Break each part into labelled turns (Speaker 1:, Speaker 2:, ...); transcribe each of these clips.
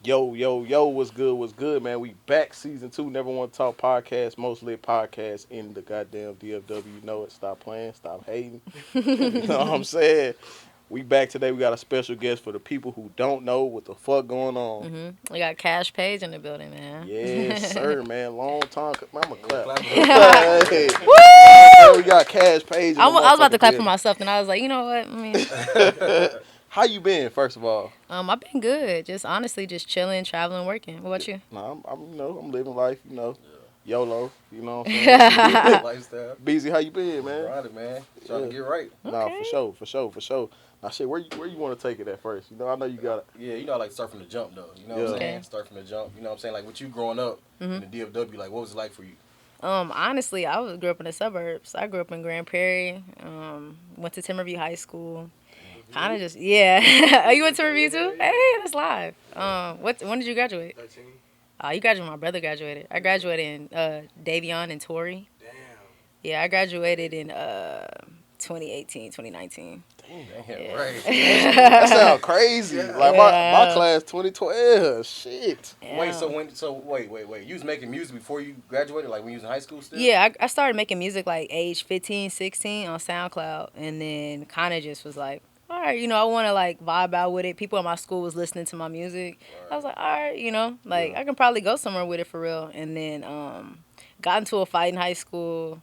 Speaker 1: Yo, what's good, man? We back, season 2, Never Want to Talk podcast, most lit podcast in the goddamn DFW. You know it. Stop playing, stop hating. You know what I'm saying? We back today. We got a special guest for the people who don't know what the fuck going on.
Speaker 2: We got Kaash Paige in the building, man.
Speaker 1: Yes, sir, man. Long time. Man, I'm
Speaker 3: Yeah,
Speaker 1: clap.
Speaker 3: clap.
Speaker 1: Hey.
Speaker 2: Woo!
Speaker 1: We got Cash Page.
Speaker 2: I was about to clap for myself, and I was like, you know what?
Speaker 1: How you been, first of all?
Speaker 2: I've been good. Just honestly, just chilling, traveling, working. What about you?
Speaker 1: Nah, I'm living life, YOLO, you know what I'm saying?
Speaker 3: Lifestyle.
Speaker 1: Beezy, how you been, man?
Speaker 3: Grinding, man. Trying to get right.
Speaker 1: Nah,
Speaker 2: Okay.
Speaker 1: for sure. Now, shit, where you want to take it at first? I know you got it.
Speaker 3: Yeah, I like start from the jump, though. You know what I'm saying? Start from the jump. You know what I'm saying? Like, with you growing up in the DFW, like, what was it like for you?
Speaker 2: Honestly, grew up in the suburbs. I grew up in Grand Prairie. Went to Timberview High School. Kind of just Are you went to Timberview too? Hey, that's live. When did you graduate?
Speaker 4: 13.
Speaker 2: You graduated. My brother graduated. I graduated in Davion and Tori.
Speaker 4: Damn.
Speaker 2: Yeah, I graduated in 2018, 2019.
Speaker 3: Damn, right.
Speaker 1: That sounds crazy.
Speaker 4: Yeah.
Speaker 1: Like, my class 2012. Shit.
Speaker 2: Yeah.
Speaker 3: Wait. You was making music before you graduated? Like, when you was in high school still?
Speaker 2: Yeah, I started making music like age 15, 16 on SoundCloud, and then kind of just was like, all right, I want to like vibe out with it. People in my school was listening to my music.
Speaker 3: Right.
Speaker 2: I was like, all right, I can probably go somewhere with it for real. And then got into a fight in high school.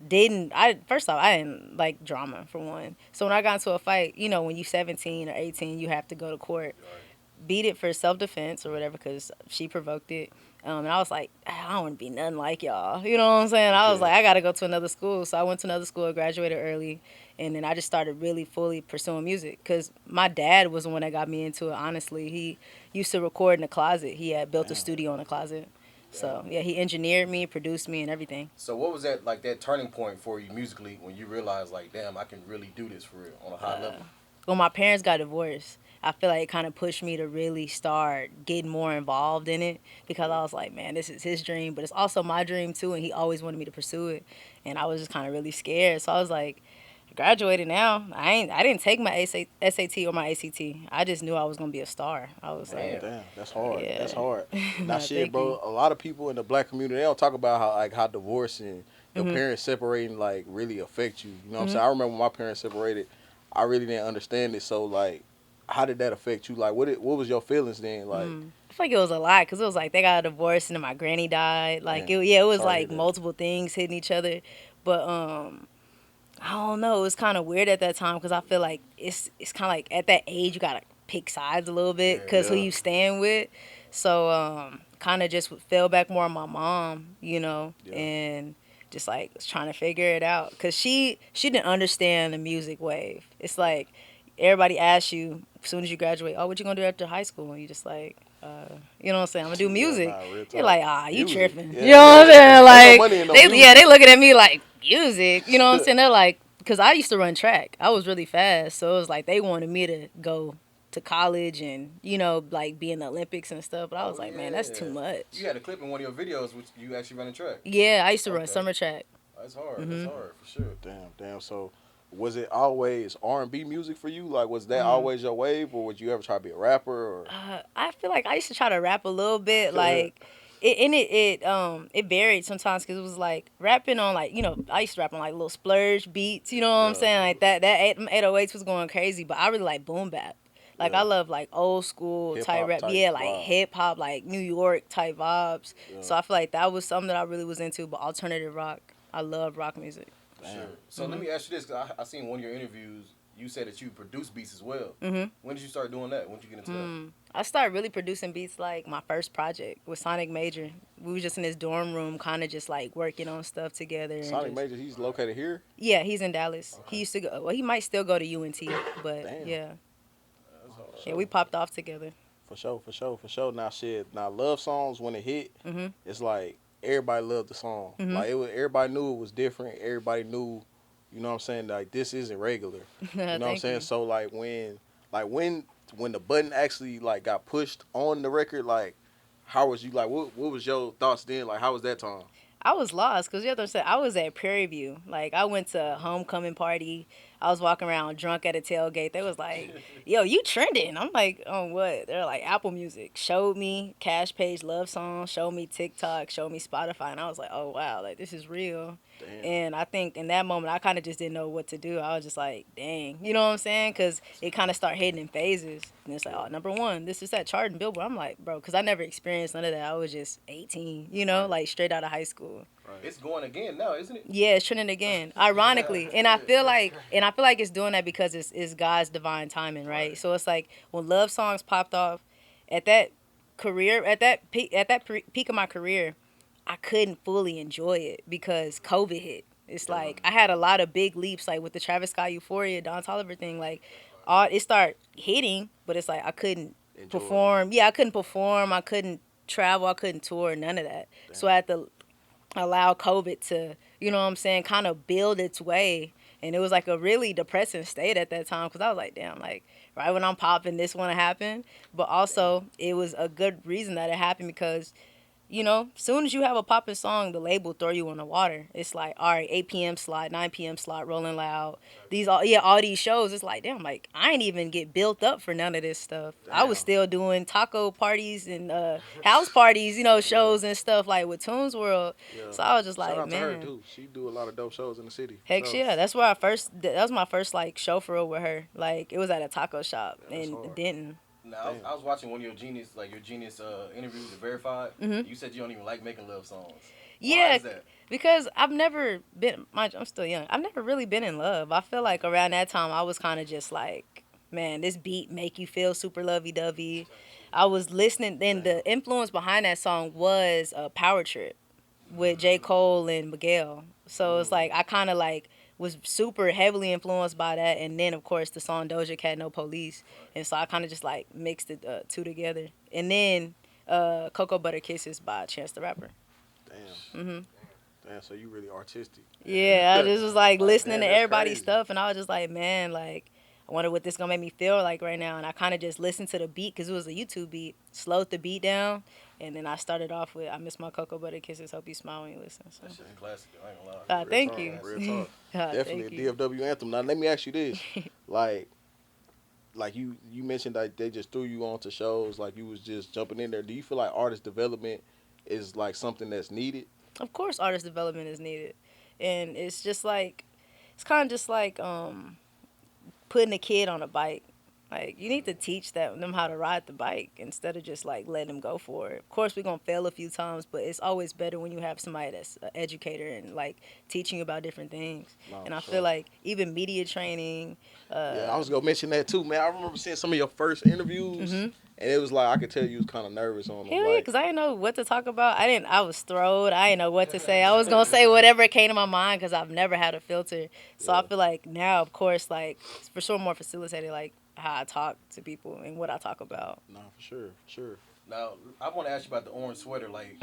Speaker 2: First off, I didn't like drama for one. So when I got into a fight, when you 17 or 18, you have to go to court, beat it for self-defense or whatever, because she provoked it. And I was like, I don't want to be nothing like y'all. You know what I'm saying? I was like, I got to go to another school. So I went to another school, graduated early. And then I just started really fully pursuing music, because my dad was the one that got me into it, honestly. He used to record in the closet. He had built a studio in the closet. So, yeah, he engineered me, produced me, and everything.
Speaker 3: So what was that turning point for you musically when you realized, like, damn, I can really do this for real on a high level?
Speaker 2: When my parents got divorced, I feel like it kind of pushed me to really start getting more involved in it, because I was like, man, this is his dream, but it's also my dream too, and he always wanted me to pursue it. And I was just kind of really scared. So I was like, graduated now. I didn't take my SAT or my ACT. I just knew I was gonna be a star. I was like,
Speaker 1: Damn, that's hard.
Speaker 2: Yeah.
Speaker 1: That's hard. Now,
Speaker 2: Nah,
Speaker 1: shit,
Speaker 2: thank
Speaker 1: bro.
Speaker 2: you.
Speaker 1: A lot of people in the black community, they don't talk about how divorce and your parents separating like really affect you. You know what I'm saying? I remember when my parents separated. I really didn't understand it. So like, how did that affect you? Like, what was your feelings then? Like,
Speaker 2: I feel like it was a lot, because it was like they got a divorce and then my granny died. Like,
Speaker 1: Damn.
Speaker 2: it was
Speaker 1: Sorry to
Speaker 2: like
Speaker 1: hear that.
Speaker 2: multiple things hitting each other. But I don't know. It was kind of weird at that time, because I feel like it's kind of like at that age you gotta pick sides a little bit, because who
Speaker 1: Yeah.
Speaker 2: you stand with. So kind of just fell back more on my mom, and just like was trying to figure it out, because she didn't understand the music wave. It's like everybody asks you as soon as you graduate, oh, what you gonna do after high school? And you just like, you know what I'm saying? I'm gonna do music.
Speaker 1: nah, real talk.
Speaker 2: You're like, you
Speaker 1: Music,
Speaker 2: tripping.
Speaker 1: yeah.
Speaker 2: You know what I'm saying?
Speaker 1: Ain't no
Speaker 2: Like,
Speaker 1: money in no music.
Speaker 2: they looking at me like, music. You know what I'm saying? They're like, because I used to run track. I was really fast. So it was like they wanted me to go to college and, like be in the Olympics and stuff. But I was like, man, that's too much.
Speaker 3: You had a clip in one of your videos which you actually running track.
Speaker 2: Yeah, I used to run
Speaker 3: Okay.
Speaker 2: summer track.
Speaker 3: That's hard. That's hard, for sure.
Speaker 1: Damn. So, was it always R&B music for you? Like, was that always your wave, or would you ever try to be a rapper? Or
Speaker 2: I feel like I used to try to rap a little bit, like it varied sometimes, because it was like rapping on like I used to rap on like little splurge beats, you know what I'm saying, like that 808s was going crazy, but I really like boom bap. Like I love like old school
Speaker 1: Hip-hop
Speaker 2: type rap,
Speaker 1: type
Speaker 2: yeah, like
Speaker 1: vibe.
Speaker 2: hip hop, like New York type vibes.
Speaker 1: Yeah.
Speaker 2: So I feel like that was something that I really was into. But alternative rock, I love rock music.
Speaker 3: Sure. So let me ask you this, because I seen one of your interviews, you said that you produce beats as well.
Speaker 2: Mhm.
Speaker 3: When did you start doing that? When did you get into that?
Speaker 2: I started really producing beats like my first project with Sonic Major. We was just in his dorm room, kind of just like working on stuff together. And
Speaker 1: Sonic
Speaker 2: just-
Speaker 1: Major, he's located here.
Speaker 2: Yeah, he's in Dallas. He used to go. Well, he might still go to UNT, but
Speaker 1: Damn.
Speaker 2: yeah,
Speaker 3: That's hard.
Speaker 2: yeah, we popped off together.
Speaker 1: For sure. Now love songs when it hit, it's like everybody loved the song. Like everybody knew it was different. Everybody knew, you know what I'm saying, like this isn't regular. You know what I'm
Speaker 2: Thank
Speaker 1: saying?
Speaker 2: you.
Speaker 1: So like when the button actually like got pushed on the record, like how was you like what was your thoughts then? Like how was that time?
Speaker 2: I was lost, because you have to understand, I was at Prairie View. Like, I went to a homecoming party. I was walking around drunk at a tailgate. They was like, "Yo, you trending?" I'm like, "On what?" They're like, "Apple Music." Showed me Kaash Page love songs. Showed me TikTok. Showed me Spotify, and I was like, "Oh wow, like this is real."
Speaker 1: Damn.
Speaker 2: And I think in that moment, I kind of just didn't know what to do. I was just like, "Dang," you know what I'm saying? Because it kind of start hitting in phases, and it's like, "Oh, number one, this is that charting Billboard." I'm like, "Bro," because I never experienced none of that. I was just 18, you know, like straight out of high school.
Speaker 1: Right.
Speaker 3: It's going again now, isn't it?
Speaker 2: Yeah, it's trending again, ironically, and I feel like, it's doing that because it's God's divine timing, right? So it's like when love songs popped off, at that peak of my career, I couldn't fully enjoy it because COVID hit. It's like I had a lot of big leaps, like with the Travis Scott Euphoria, Don Toliver thing, like all it started hitting, but it's like I couldn't perform. Yeah, I couldn't perform. I couldn't travel. I couldn't tour. None of that.
Speaker 1: Damn.
Speaker 2: So I had to allow COVID to, you know what I'm saying, kind of build its way. And it was like a really depressing state at that time because I was like, damn, like right when I'm popping, this want to happen. But also, it was a good reason that it happened because, you know, soon as you have a poppin' song, the label throw you in the water. It's like, all right, 8 p.m. slot, 9 p.m. slot, Rolling Loud. All these shows. It's like, damn, like I ain't even get built up for none of this stuff.
Speaker 1: Damn.
Speaker 2: I was still doing taco parties and house parties, you know, shows and stuff like with Toons World.
Speaker 1: Yeah.
Speaker 2: So I was just
Speaker 1: Shout
Speaker 2: like,
Speaker 1: out to her
Speaker 2: man,
Speaker 1: too. She do a lot of dope shows in the city.
Speaker 2: heck
Speaker 1: So,
Speaker 2: yeah. That was my first like show for real with her. Like it was at a taco shop in
Speaker 1: hard.
Speaker 2: Denton.
Speaker 3: Now, I was watching one of your Genius interviews, the Verified. You said you don't even like making love songs.
Speaker 2: Yeah,
Speaker 3: Why is that?
Speaker 2: because I've never been, mind you, I'm still young. I've never really been in love. I feel like around that time I was kind of just like, man, this beat make you feel super lovey-dovey. I was listening, then the influence behind that song was Power Trip with J. Cole and Miguel. So it's like I kind of like was super heavily influenced by that, and then of course the song Doja Cat No Police, and so I kind of just like mixed the two together, and then Cocoa Butter Kisses by Chance the Rapper.
Speaker 1: Damn. Damn, so you really artistic.
Speaker 2: Yeah, I just was like listening
Speaker 1: man,
Speaker 2: to
Speaker 1: that's
Speaker 2: everybody's
Speaker 1: crazy.
Speaker 2: stuff, and I was just like, man, like I wonder what this gonna make me feel like right now. And I kind of just listened to the beat because it was a YouTube beat, slowed the beat down, and then I started off with "I Miss My Cocoa Butter Kisses, Hope You Smile When You Listen." So.
Speaker 3: That shit's classic. I ain't gonna lie.
Speaker 2: Thank
Speaker 1: talk,
Speaker 2: you.
Speaker 1: Real talk.
Speaker 2: Thank
Speaker 1: Definitely
Speaker 2: you.
Speaker 1: a DFW anthem. Now let me ask you this: like you mentioned that they just threw you onto shows, like you was just jumping in there. Do you feel like artist development is like something that's needed?
Speaker 2: Of course, artist development is needed, and it's just like it's kind of just like putting a kid on a bike. Like you need to teach them how to ride the bike instead of just like letting them go for it. Of course, we're gonna fail a few times, but it's always better when you have somebody that's an educator and like teaching you about different things.
Speaker 1: No,
Speaker 2: And I
Speaker 1: sure.
Speaker 2: feel like even media training.
Speaker 1: Yeah, I was gonna mention that too, man. I remember seeing some of your first interviews, and it was like I could tell you was kind of nervous on them.
Speaker 2: Hell yeah,
Speaker 1: Like,
Speaker 2: because I didn't know what to talk about. I was thrilled. I didn't know what to say. I was going to say whatever came to my mind because I've never had a filter. So I feel like now, of course, like, it's for sure more facilitated, like, how I talk to people and what I talk about.
Speaker 1: no, for sure.
Speaker 3: Now, I want to ask you about the orange sweater. Like,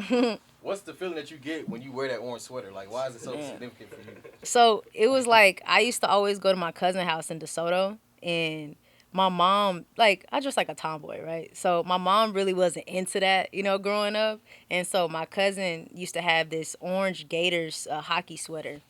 Speaker 3: what's the feeling that you get when you wear that orange sweater? Like, why is it so significant for you?
Speaker 2: So it was like, I used to always go to my cousin's house in DeSoto, and my mom, like, I just like a tomboy, right? So my mom really wasn't into that, you know, growing up. And so my cousin used to have this orange Gators hockey sweater.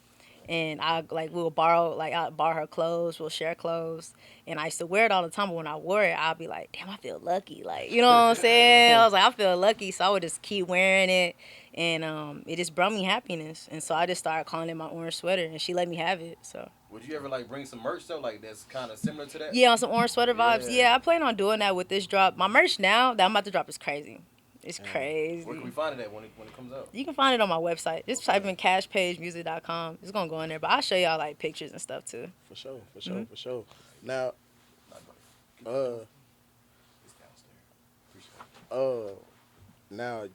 Speaker 2: And we'll borrow, like, I'll borrow her clothes, we'll share clothes. And I used to wear it all the time, but when I wore it, I'll be like, damn, I feel lucky. Like, you know what I'm saying? I was like, I feel lucky. So I would just keep wearing it. And it just brought me happiness. And so I just started calling it my orange sweater, and she let me have it, so.
Speaker 3: Would you ever like bring some merch though, like that's kind of similar to that?
Speaker 2: Yeah, on some orange sweater vibes.
Speaker 3: Yeah.
Speaker 2: Yeah, I plan on doing that with this drop. My merch now that I'm about to drop is crazy. It's crazy.
Speaker 3: Where can we find it at when it comes out?
Speaker 2: You can find it on my website. Just type in cashpagemusic.com. It's gonna go in there, but I'll show y'all like pictures and stuff too.
Speaker 1: For sure. Now,
Speaker 3: It's downstairs.
Speaker 1: now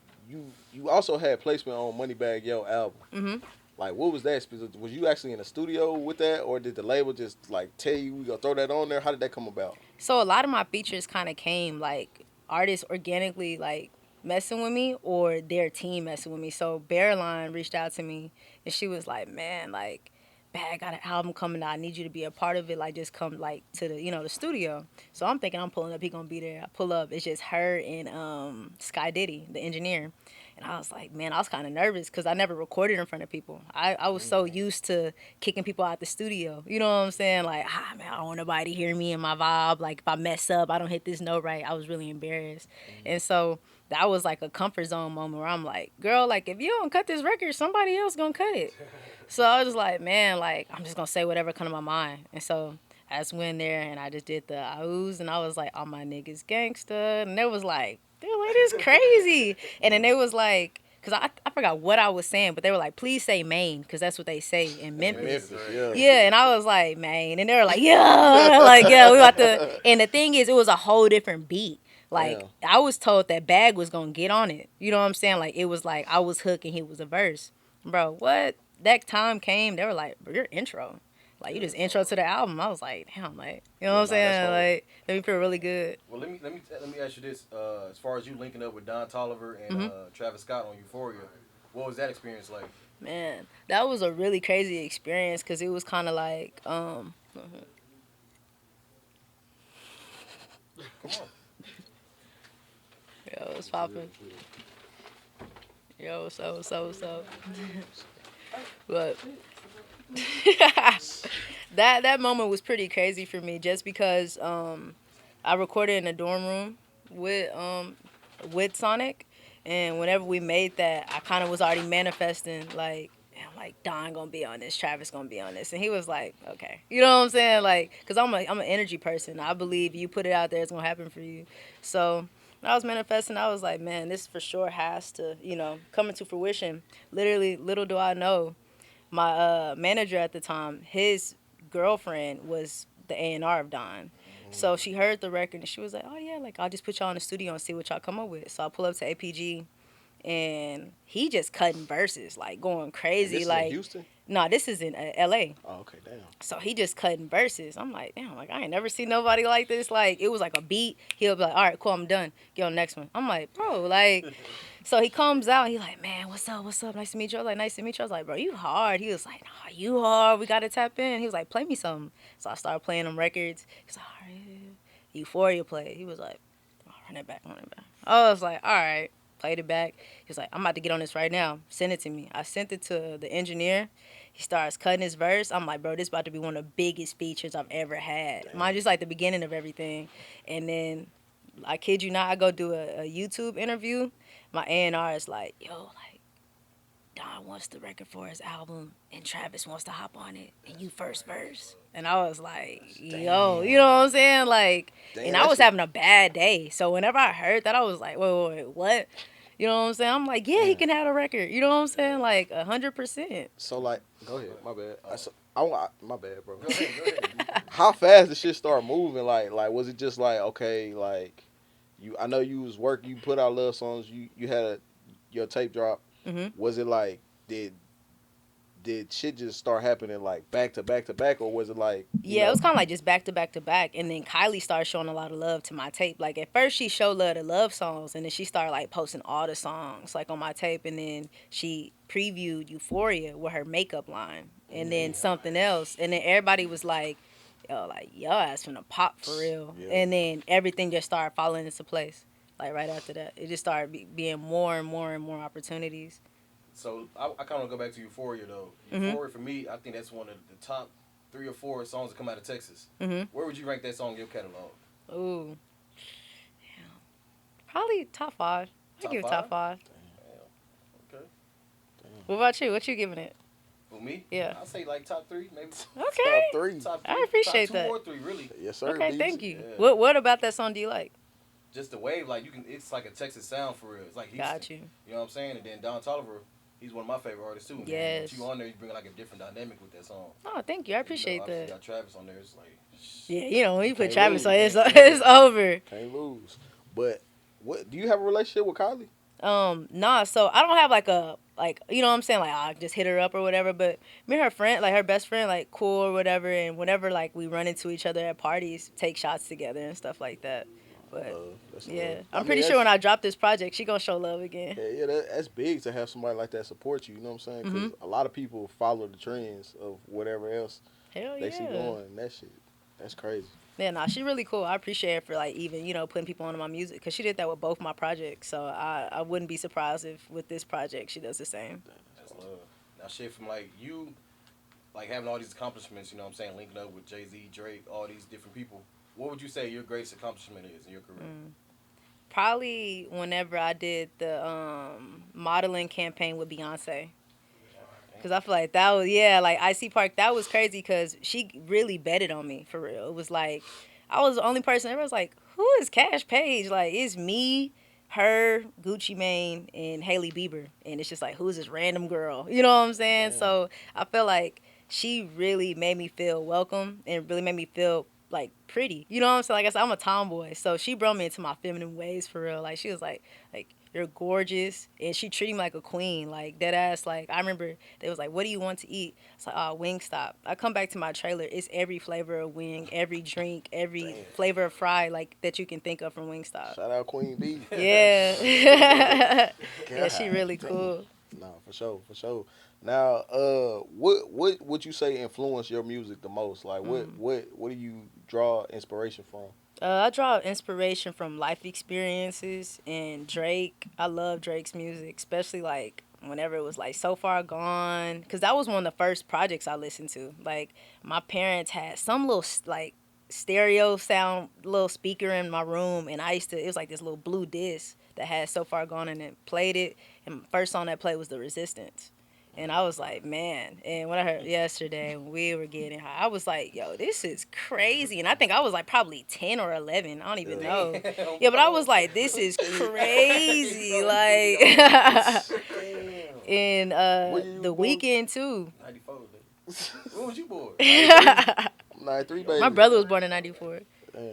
Speaker 1: you also had placement on Moneybagg Yo album. Like, what was that? Was you actually in a studio with that, or did the label just like tell you we gonna throw that on there? How did that come about?
Speaker 2: So a lot of my features kind of came like artists organically like messing with me or their team messing with me. So Bearline reached out to me and she was like, man, like, Bag got an album coming out. I need you to be a part of it. Like, just come like to the, you know, the studio. So I'm thinking I'm pulling up. He gonna be there. I pull up. It's just her and Sky Diddy, the engineer. And I was like, man, I was kind of nervous because I never recorded in front of people. I was so used to kicking people out the studio. You know what I'm saying? Like, man, I don't want nobody to hear me and my vibe. Like, if I mess up, I don't hit this note right. I was really embarrassed. And so that was like a comfort zone moment where I'm like, girl, like, if you don't cut this record, somebody else gonna cut it. So I was just like, man, like, I'm just gonna say whatever come to my mind. And so I just went there and I just did the oohs and I was like, all my niggas gangsta. And it was like, dude, like, this crazy. And then it was like, because I forgot what I was saying, but they were like, please say Maine, because that's what they say in Memphis. Yeah, and I was like, Maine. And they were like, yeah. Like, yeah, we about to. And the thing is, it was a whole different beat. Like, I was told that Bag was going to get on it. You know what I'm saying? Like, it was like, I was hook and he was a verse. Bro, what? That time came, they were like, your intro. Like, you just intro to the album. I was like, damn, like, you know what I'm saying? Like, made me feel really good.
Speaker 3: Well, let me ask you this: as far as you linking up with Don Toliver and Travis Scott on Euphoria, what was that experience like?
Speaker 2: Man, that was a really crazy experience because it was kind of like,
Speaker 3: Come on.
Speaker 2: Yo, what's poppin'? Yo, what's up? But that moment was pretty crazy for me just because I recorded in a dorm room with Sonic, and whenever we made that, I kind of was already manifesting like, damn, like Don gonna be on this, Travis gonna be on this, and he was like, okay, you know what I'm saying, like, cause I'm an energy person. I believe you put it out there, it's gonna happen for you. So I was manifesting. I was like, man, this for sure has to, come into fruition. Literally, little do I know, my manager at the time, his girlfriend was the A&R of Don. So she heard the record and she was like, oh yeah, like I'll just put y'all in the studio and see what y'all come up with. So I pull up to APG and he just cutting verses, like going crazy.
Speaker 1: This
Speaker 2: like
Speaker 1: is in Houston?
Speaker 2: No, this is in LA.
Speaker 1: Oh, okay, damn.
Speaker 2: So he just cutting verses. I'm like, damn, like I ain't never seen nobody like this. Like it was like a beat. He'll be like, all right, cool, I'm done. Get on the next one. I'm like, bro, like. So he comes out, he's like, man, what's up? Nice to meet you. I was like, nice to meet you. I was like, bro, you hard. He was like, nah, you hard. We got to tap in. He was like, play me something. So I started playing them records. He's like, all right. Euphoria played. He was like, oh, run it back. I was like, all right. Played it back. He was like, I'm about to get on this right now. Send it to me. I sent it to the engineer. He starts cutting his verse. I'm like, bro, this about to be one of the biggest features I've ever had. Damn. Mine just like the beginning of everything. And then, I kid you not, I go do a YouTube interview. My A&R is like, yo, like, Don wants the record for his album, and Travis wants to hop on it, and you first verse. And I was like, yo, you know what I'm saying? Like, and I was having a bad day. So whenever I heard that, I was like, wait, what? You know what I'm saying? I'm like, yeah, he can have a record. You know what I'm saying? Like, 100%.
Speaker 1: So, like, go ahead. My bad. My bad, bro.
Speaker 3: Go ahead.
Speaker 1: How fast did shit start moving? Like, was it just like, okay, like, I know you was working, you put out love songs, you had your tape drop.
Speaker 2: Mm-hmm.
Speaker 1: Was it like, did shit just start happening like back to back to back, or was it like?
Speaker 2: Yeah, it was kind of like just back to back to back, and then Kylie started showing a lot of love to my tape. Like at first she showed love to love songs, and then she started like posting all the songs like on my tape, and then she previewed Euphoria with her makeup line, and then something else, and then everybody was like, yo, like your ass finna pop for real, and then everything just started falling into place. Like right after that, it just started being more and more and more opportunities.
Speaker 3: So I kind of go back to Euphoria though. Euphoria for me, I think that's one of the top 3 or 4 songs that come out of Texas.
Speaker 2: Mm-hmm.
Speaker 3: Where would you rank that song in your catalog?
Speaker 2: Ooh, probably top 5. I'd give it top 5.
Speaker 3: Okay.
Speaker 2: What about you? What you giving it?
Speaker 3: For me?
Speaker 2: Yeah.
Speaker 3: I'd say like top 3, maybe.
Speaker 2: Okay.
Speaker 1: Top 3.
Speaker 2: I appreciate
Speaker 3: top 2
Speaker 2: that.
Speaker 3: or 3, really.
Speaker 1: Yes, sir.
Speaker 2: Okay, thank you.
Speaker 3: Yeah.
Speaker 2: What about that song do you like?
Speaker 3: Just the wave, like it's like a Texas sound for real. It's like Houston.
Speaker 2: Got you.
Speaker 3: You know what I'm saying? And then Don Toliver, he's one of my favorite artists too.
Speaker 2: Yes.
Speaker 3: But you on there, you bring like a different dynamic with that song.
Speaker 2: Oh, thank you. I appreciate
Speaker 3: that. You
Speaker 2: that.
Speaker 3: got Travis on there, it's like.
Speaker 2: Yeah, you know when you put
Speaker 1: Can't
Speaker 2: Travis on,
Speaker 1: lose.
Speaker 2: it's over.
Speaker 1: Can't lose. But what do you have a relationship with Kylie?
Speaker 2: Nah. So I don't have you know what I'm saying, like I just hit her up or whatever. But me and her friend, like her best friend, like cool or whatever. And whenever like we run into each other at parties, take shots together and stuff like that. But yeah, I'm pretty sure when I drop this project, she gonna show love again.
Speaker 1: Yeah, that's big to have somebody like that support you. You know what I'm saying? Because a lot of people follow the trends of whatever else
Speaker 2: Hell
Speaker 1: they see going. And that shit, that's crazy.
Speaker 2: Yeah, nah, she really cool. I appreciate her for like even putting people onto my music because she did that with both my projects. So I wouldn't be surprised if with this project she does the same.
Speaker 3: That's love. Now, shit, from like you, like having all these accomplishments, you know what I'm saying, linking up with Jay-Z, Drake, all these different people, what would you say your greatest accomplishment is in your career?
Speaker 2: Probably whenever I did the modeling campaign with Beyonce. Cause I feel like that was like Icy Park. That was crazy because she really betted on me for real. It was like I was the only person. Everyone's like, "Who is Kaash Paige?" Like it's me, her, Gucci Mane, and Hailey Bieber, and it's just like who's this random girl? You know what I'm saying?
Speaker 1: Damn.
Speaker 2: So I feel like she really made me feel welcome and really made me feel like pretty. You know what I'm saying? Like I said, I'm a tomboy, so she brought me into my feminine ways for real. Like she was like you're gorgeous, and she treated me like a queen, like dead ass. Like I remember they was like, "What do you want to eat?" It's like, "Oh, Wingstop." I come back to my trailer, it's every flavor of wing, every drink, every
Speaker 1: Damn.
Speaker 2: flavor of fry, like that you can think of from Wingstop.
Speaker 1: Shout out Queen B.
Speaker 2: Yeah, yeah, she
Speaker 1: God
Speaker 2: really
Speaker 1: damn.
Speaker 2: cool.
Speaker 1: No, for sure, for sure. Now, what would you say influenced your music the most? Like, what do you draw inspiration from?
Speaker 2: I draw inspiration from life experiences and Drake. I love Drake's music, especially like whenever it was like So Far Gone, because that was one of the first projects I listened to. Like my parents had some little like stereo sound little speaker in my room, and it was like this little blue disc that had So Far Gone and it played it. And the first song that played was The Resistance. And I was like, man. And when I heard yesterday, we were getting high. I was like, yo, this is crazy. And I think I was like probably 10 or 11. I don't even know. Yeah, but I was like, this is crazy. Like, and
Speaker 1: What year you
Speaker 2: the
Speaker 1: was born?
Speaker 2: weekend too.
Speaker 3: 94. When was you born?
Speaker 2: My
Speaker 1: 93, baby.
Speaker 2: brother was born in 94.
Speaker 1: Damn.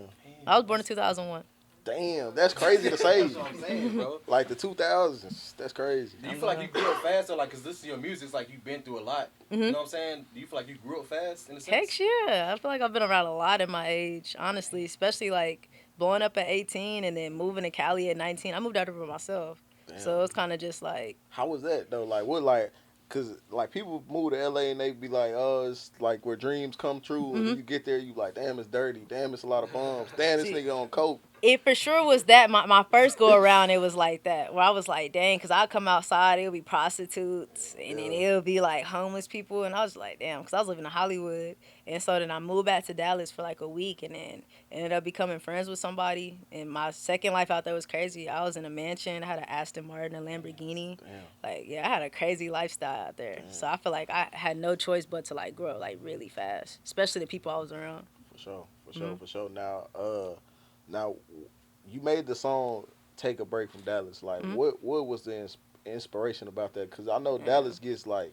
Speaker 2: I was born in 2001.
Speaker 1: Damn, that's crazy to say.
Speaker 3: That's what I'm saying, bro.
Speaker 1: Like the 2000s, that's crazy.
Speaker 3: Do you feel like you grew up fast, or like, cause this is your music, it's like you've been through a lot. You know what I'm saying? Do you feel like you grew up fast in a sense?
Speaker 2: Heck yeah. I feel like I've been around a lot in my age, honestly, especially like blowing up at 18 and then moving to Cali at 19. I moved out here by myself.
Speaker 1: Damn.
Speaker 2: So it's kind of just like,
Speaker 1: How was that though? Like what? Like, cause like people move to LA and they be like, oh, it's like where dreams come true. And when you get there, you like, damn, it's dirty. Damn, it's a lot of bums. Damn, this
Speaker 2: See,
Speaker 1: nigga on coke.
Speaker 2: it for sure was that. My first go around, it was like that, where I was like, dang, because I'd come outside, it would be prostitutes, and then it would be like homeless people. And I was like, damn, because I was living in Hollywood. And so then I moved back to Dallas for like a week and then ended up becoming friends with somebody. And my second life out there was crazy. I was in a mansion, I had an Aston Martin, a Lamborghini.
Speaker 1: Damn.
Speaker 2: Like, yeah, I had a crazy lifestyle out there. So I feel like I had no choice but to like grow like really fast, especially the people I was around.
Speaker 1: For sure, for sure. Now, you made the song "Take a Break from Dallas." Like, what was the inspiration about that? Because I know Dallas gets like,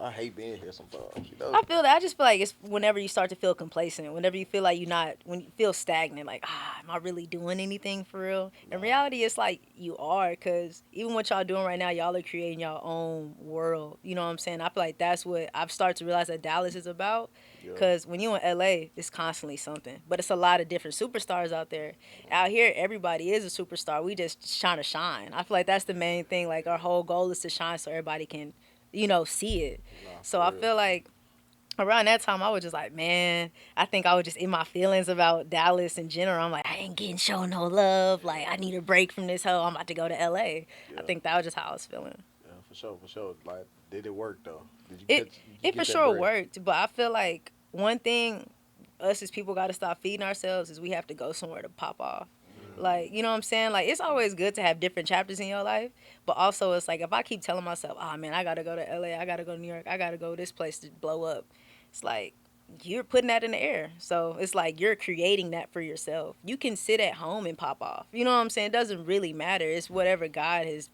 Speaker 1: I hate being here sometimes. You know?
Speaker 2: I feel that. I just feel like it's whenever you start to feel complacent, whenever you feel like when you feel stagnant, like, am I really doing anything for real? In reality, it's like you are, because even what y'all doing right now, y'all are creating your own world. You know what I'm saying? I feel like that's what I've started to realize that Dallas is about. Because when you're in LA, it's constantly something. But it's a lot of different superstars out there. Out here, everybody is a superstar. We just trying to shine. I feel like that's the main thing. Like, our whole goal is to shine so everybody can, see it. So I feel like around that time, I was just like, man, I think I was just in my feelings about Dallas in general. I'm like, I ain't getting shown no love. Like, I need a break from this hoe. I'm about to go to LA. I think that was just how I was feeling.
Speaker 1: Yeah, for sure. Like, did it work though? Did you
Speaker 2: it for
Speaker 1: get that
Speaker 2: sure
Speaker 1: break?
Speaker 2: worked, but I feel like one thing us as people got to stop feeding ourselves is we have to go somewhere to pop off. Like, you know what I'm saying? Like, it's always good to have different chapters in your life, but also it's like if I keep telling myself, oh man, I gotta go to LA, I gotta go to New York, I gotta go this place to blow up, it's like you're putting that in the air. So it's like you're creating that for yourself. You can sit at home and pop off. You know what I'm saying? It doesn't really matter. It's whatever God has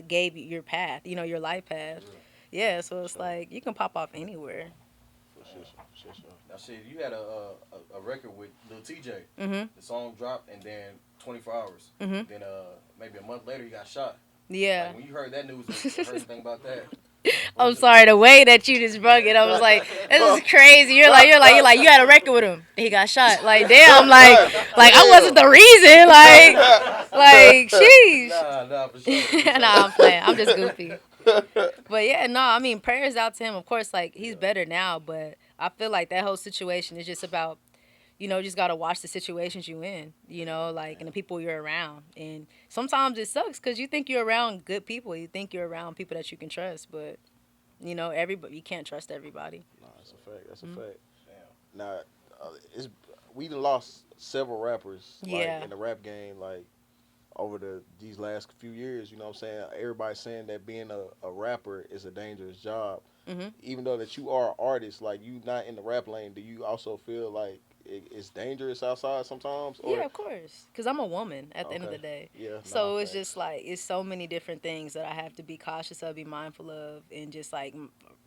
Speaker 2: gave you your path, your life path. Yeah, so it's like you can pop off anywhere.
Speaker 1: For sure.
Speaker 3: Now, shit, you had a record with Lil TJ.
Speaker 2: Mm-hmm.
Speaker 3: The song dropped, and then 24 hours.
Speaker 2: Mm-hmm.
Speaker 3: Then maybe a month later, he got shot.
Speaker 2: Yeah.
Speaker 3: Like, when you heard that news, you heard anything about that?
Speaker 2: I'm sorry, the way that you just brung it, I was like, this is crazy. You're like, you had a record with him. He got shot. Like, damn, like I wasn't the reason. Like, sheesh.
Speaker 3: Nah, for sure.
Speaker 2: Nah, I'm playing. I'm just goofy. But yeah, no, I mean, prayers out to him. Of course, like, he's better now, but I feel like that whole situation is just about you just gotta watch the situations you in, like, and the people you're around. And sometimes it sucks because you think you're around good people, you think you're around people that you can trust, but everybody, you can't trust everybody.
Speaker 1: Nah, that's a fact. That's a
Speaker 2: Mhm.
Speaker 1: fact. Now, it's we done lost several rappers like
Speaker 2: Yeah.
Speaker 1: in the rap game, like over these last few years. You know what I'm saying? Everybody's saying that being a rapper is a dangerous job.
Speaker 2: Hmm.
Speaker 1: Even though that you are an artist, like you not in the rap lane, do you also feel like it's dangerous outside sometimes?
Speaker 2: Yeah,
Speaker 1: Or
Speaker 2: of course, because I'm a woman at the end of the
Speaker 1: okay,
Speaker 2: day.
Speaker 1: yeah, nah,
Speaker 2: So it's
Speaker 1: facts.
Speaker 2: just like it's so many different things that I have to be cautious of, be mindful of, and just like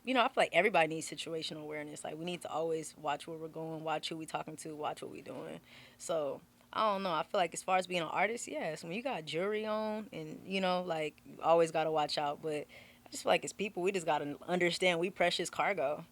Speaker 2: I feel like everybody needs situational awareness. Like we need to always watch where we're going, watch who we talking to, watch what we doing. So I don't know. I feel like as far as being an artist, yes, when you got jewelry on, and like you always gotta watch out. But I just feel like as people, we just gotta understand we precious cargo.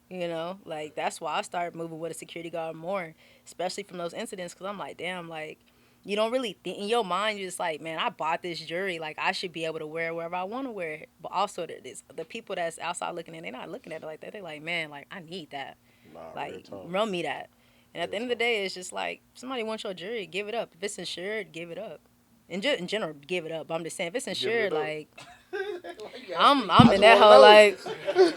Speaker 2: Like that's why I started moving with a security guard more, especially from those incidents, because I'm like, damn, like you don't really think in your mind. You're just like, man, I bought this jewelry, like I should be able to wear it wherever I want to wear it. But also, the people that's outside looking at it, they're not looking at it like that. They're like, man, like I need that,
Speaker 1: Nah, real
Speaker 2: like
Speaker 1: talk,
Speaker 2: run me that. And at
Speaker 1: real
Speaker 2: the end of the
Speaker 1: talk.
Speaker 2: day, it's just like somebody wants your jewelry, give it up. If it's insured, give it up. In general, give it up. But I'm just saying, if it's
Speaker 1: You giving
Speaker 2: insured,
Speaker 1: it up?
Speaker 2: like I'm
Speaker 1: I
Speaker 2: I'm
Speaker 1: just
Speaker 2: in that
Speaker 1: want to
Speaker 2: whole like,
Speaker 1: know.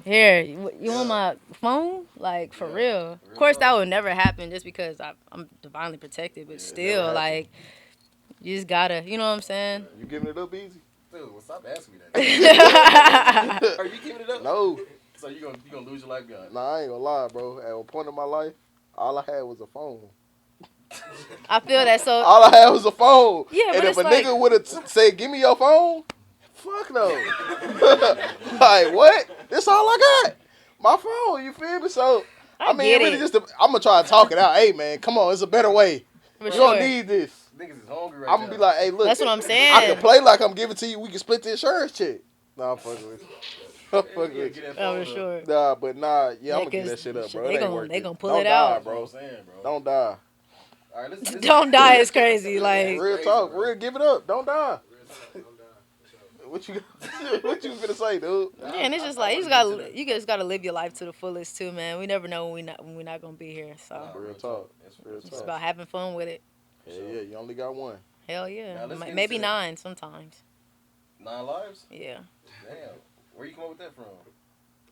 Speaker 2: here, you want
Speaker 3: Yeah.
Speaker 2: my phone? Like, for
Speaker 3: Yeah.
Speaker 2: real. Of
Speaker 3: Real
Speaker 2: course, that
Speaker 3: talk.
Speaker 2: would never happen just because I'm divinely protected, but
Speaker 3: Yeah,
Speaker 1: It never
Speaker 2: still,
Speaker 1: happened.
Speaker 2: like, you just gotta, you know what I'm saying?
Speaker 1: You giving it up easy?
Speaker 3: Dude, well, stop asking me that. Are you giving it up?
Speaker 1: No.
Speaker 3: So you gonna lose your lifeguard?
Speaker 1: Nah, I ain't gonna lie, bro. At one point in my life, all I had was a phone.
Speaker 2: I feel that. So,
Speaker 1: All I had was a phone.
Speaker 2: yeah,
Speaker 1: And
Speaker 2: but
Speaker 1: if
Speaker 2: it's
Speaker 1: a
Speaker 2: like,
Speaker 1: nigga would have said, "Give me your phone," fuck no. Like what? This all I got. My phone. You feel me? So
Speaker 2: I
Speaker 1: mean,
Speaker 2: get
Speaker 1: really,
Speaker 2: it,
Speaker 1: I'm gonna try to talk it out. Hey, man, come on, it's a better way.
Speaker 2: for
Speaker 1: You
Speaker 2: sure.
Speaker 1: don't need this.
Speaker 3: Niggas is hungry right
Speaker 1: I'm
Speaker 3: now.
Speaker 1: gonna be like, hey, look,
Speaker 2: That's what I'm
Speaker 1: I
Speaker 2: saying.
Speaker 1: can play like I'm giving to you. We can split the insurance check. Nah, I'm fucking with you. I'm
Speaker 3: Yeah,
Speaker 1: fucking
Speaker 3: yeah,
Speaker 1: with
Speaker 3: get
Speaker 1: you.
Speaker 3: that
Speaker 2: Oh,
Speaker 3: phone
Speaker 2: for
Speaker 3: up.
Speaker 2: sure.
Speaker 1: Nah, but nah, yeah,
Speaker 2: Yeah,
Speaker 1: I'm gonna give
Speaker 2: 'cause
Speaker 1: that shit up,
Speaker 2: shit,
Speaker 1: bro.
Speaker 2: they
Speaker 1: It ain't
Speaker 2: gon-
Speaker 1: worth
Speaker 2: they
Speaker 1: it.
Speaker 2: gon' pull
Speaker 1: Don't
Speaker 2: it
Speaker 1: die,
Speaker 2: out.
Speaker 3: That's what I'm
Speaker 1: bro.
Speaker 3: saying, bro.
Speaker 1: Don't die.
Speaker 3: All right, let's
Speaker 2: Don't die is crazy. Like,
Speaker 1: Real
Speaker 3: crazy,
Speaker 1: talk,
Speaker 3: bro.
Speaker 1: real. Give it up. Don't die.
Speaker 4: Real talk, I'm down. For sure.
Speaker 1: What you what you finna say, dude?
Speaker 2: yeah, and it's just
Speaker 3: I
Speaker 2: like
Speaker 3: wanna get to that.
Speaker 2: you just gotta live your life to the fullest too, man. We never know when we're not gonna be here. So
Speaker 3: Nah,
Speaker 1: Real talk.
Speaker 3: That's
Speaker 1: Real
Speaker 2: it's
Speaker 1: talk.
Speaker 2: about having fun with it.
Speaker 1: Yeah, yeah, you only got one.
Speaker 2: Hell yeah.
Speaker 3: Now, let's get
Speaker 2: Maybe
Speaker 3: into that.
Speaker 2: 9 sometimes.
Speaker 3: 9 lives?
Speaker 2: Yeah.
Speaker 3: Damn. Where you come up with that from?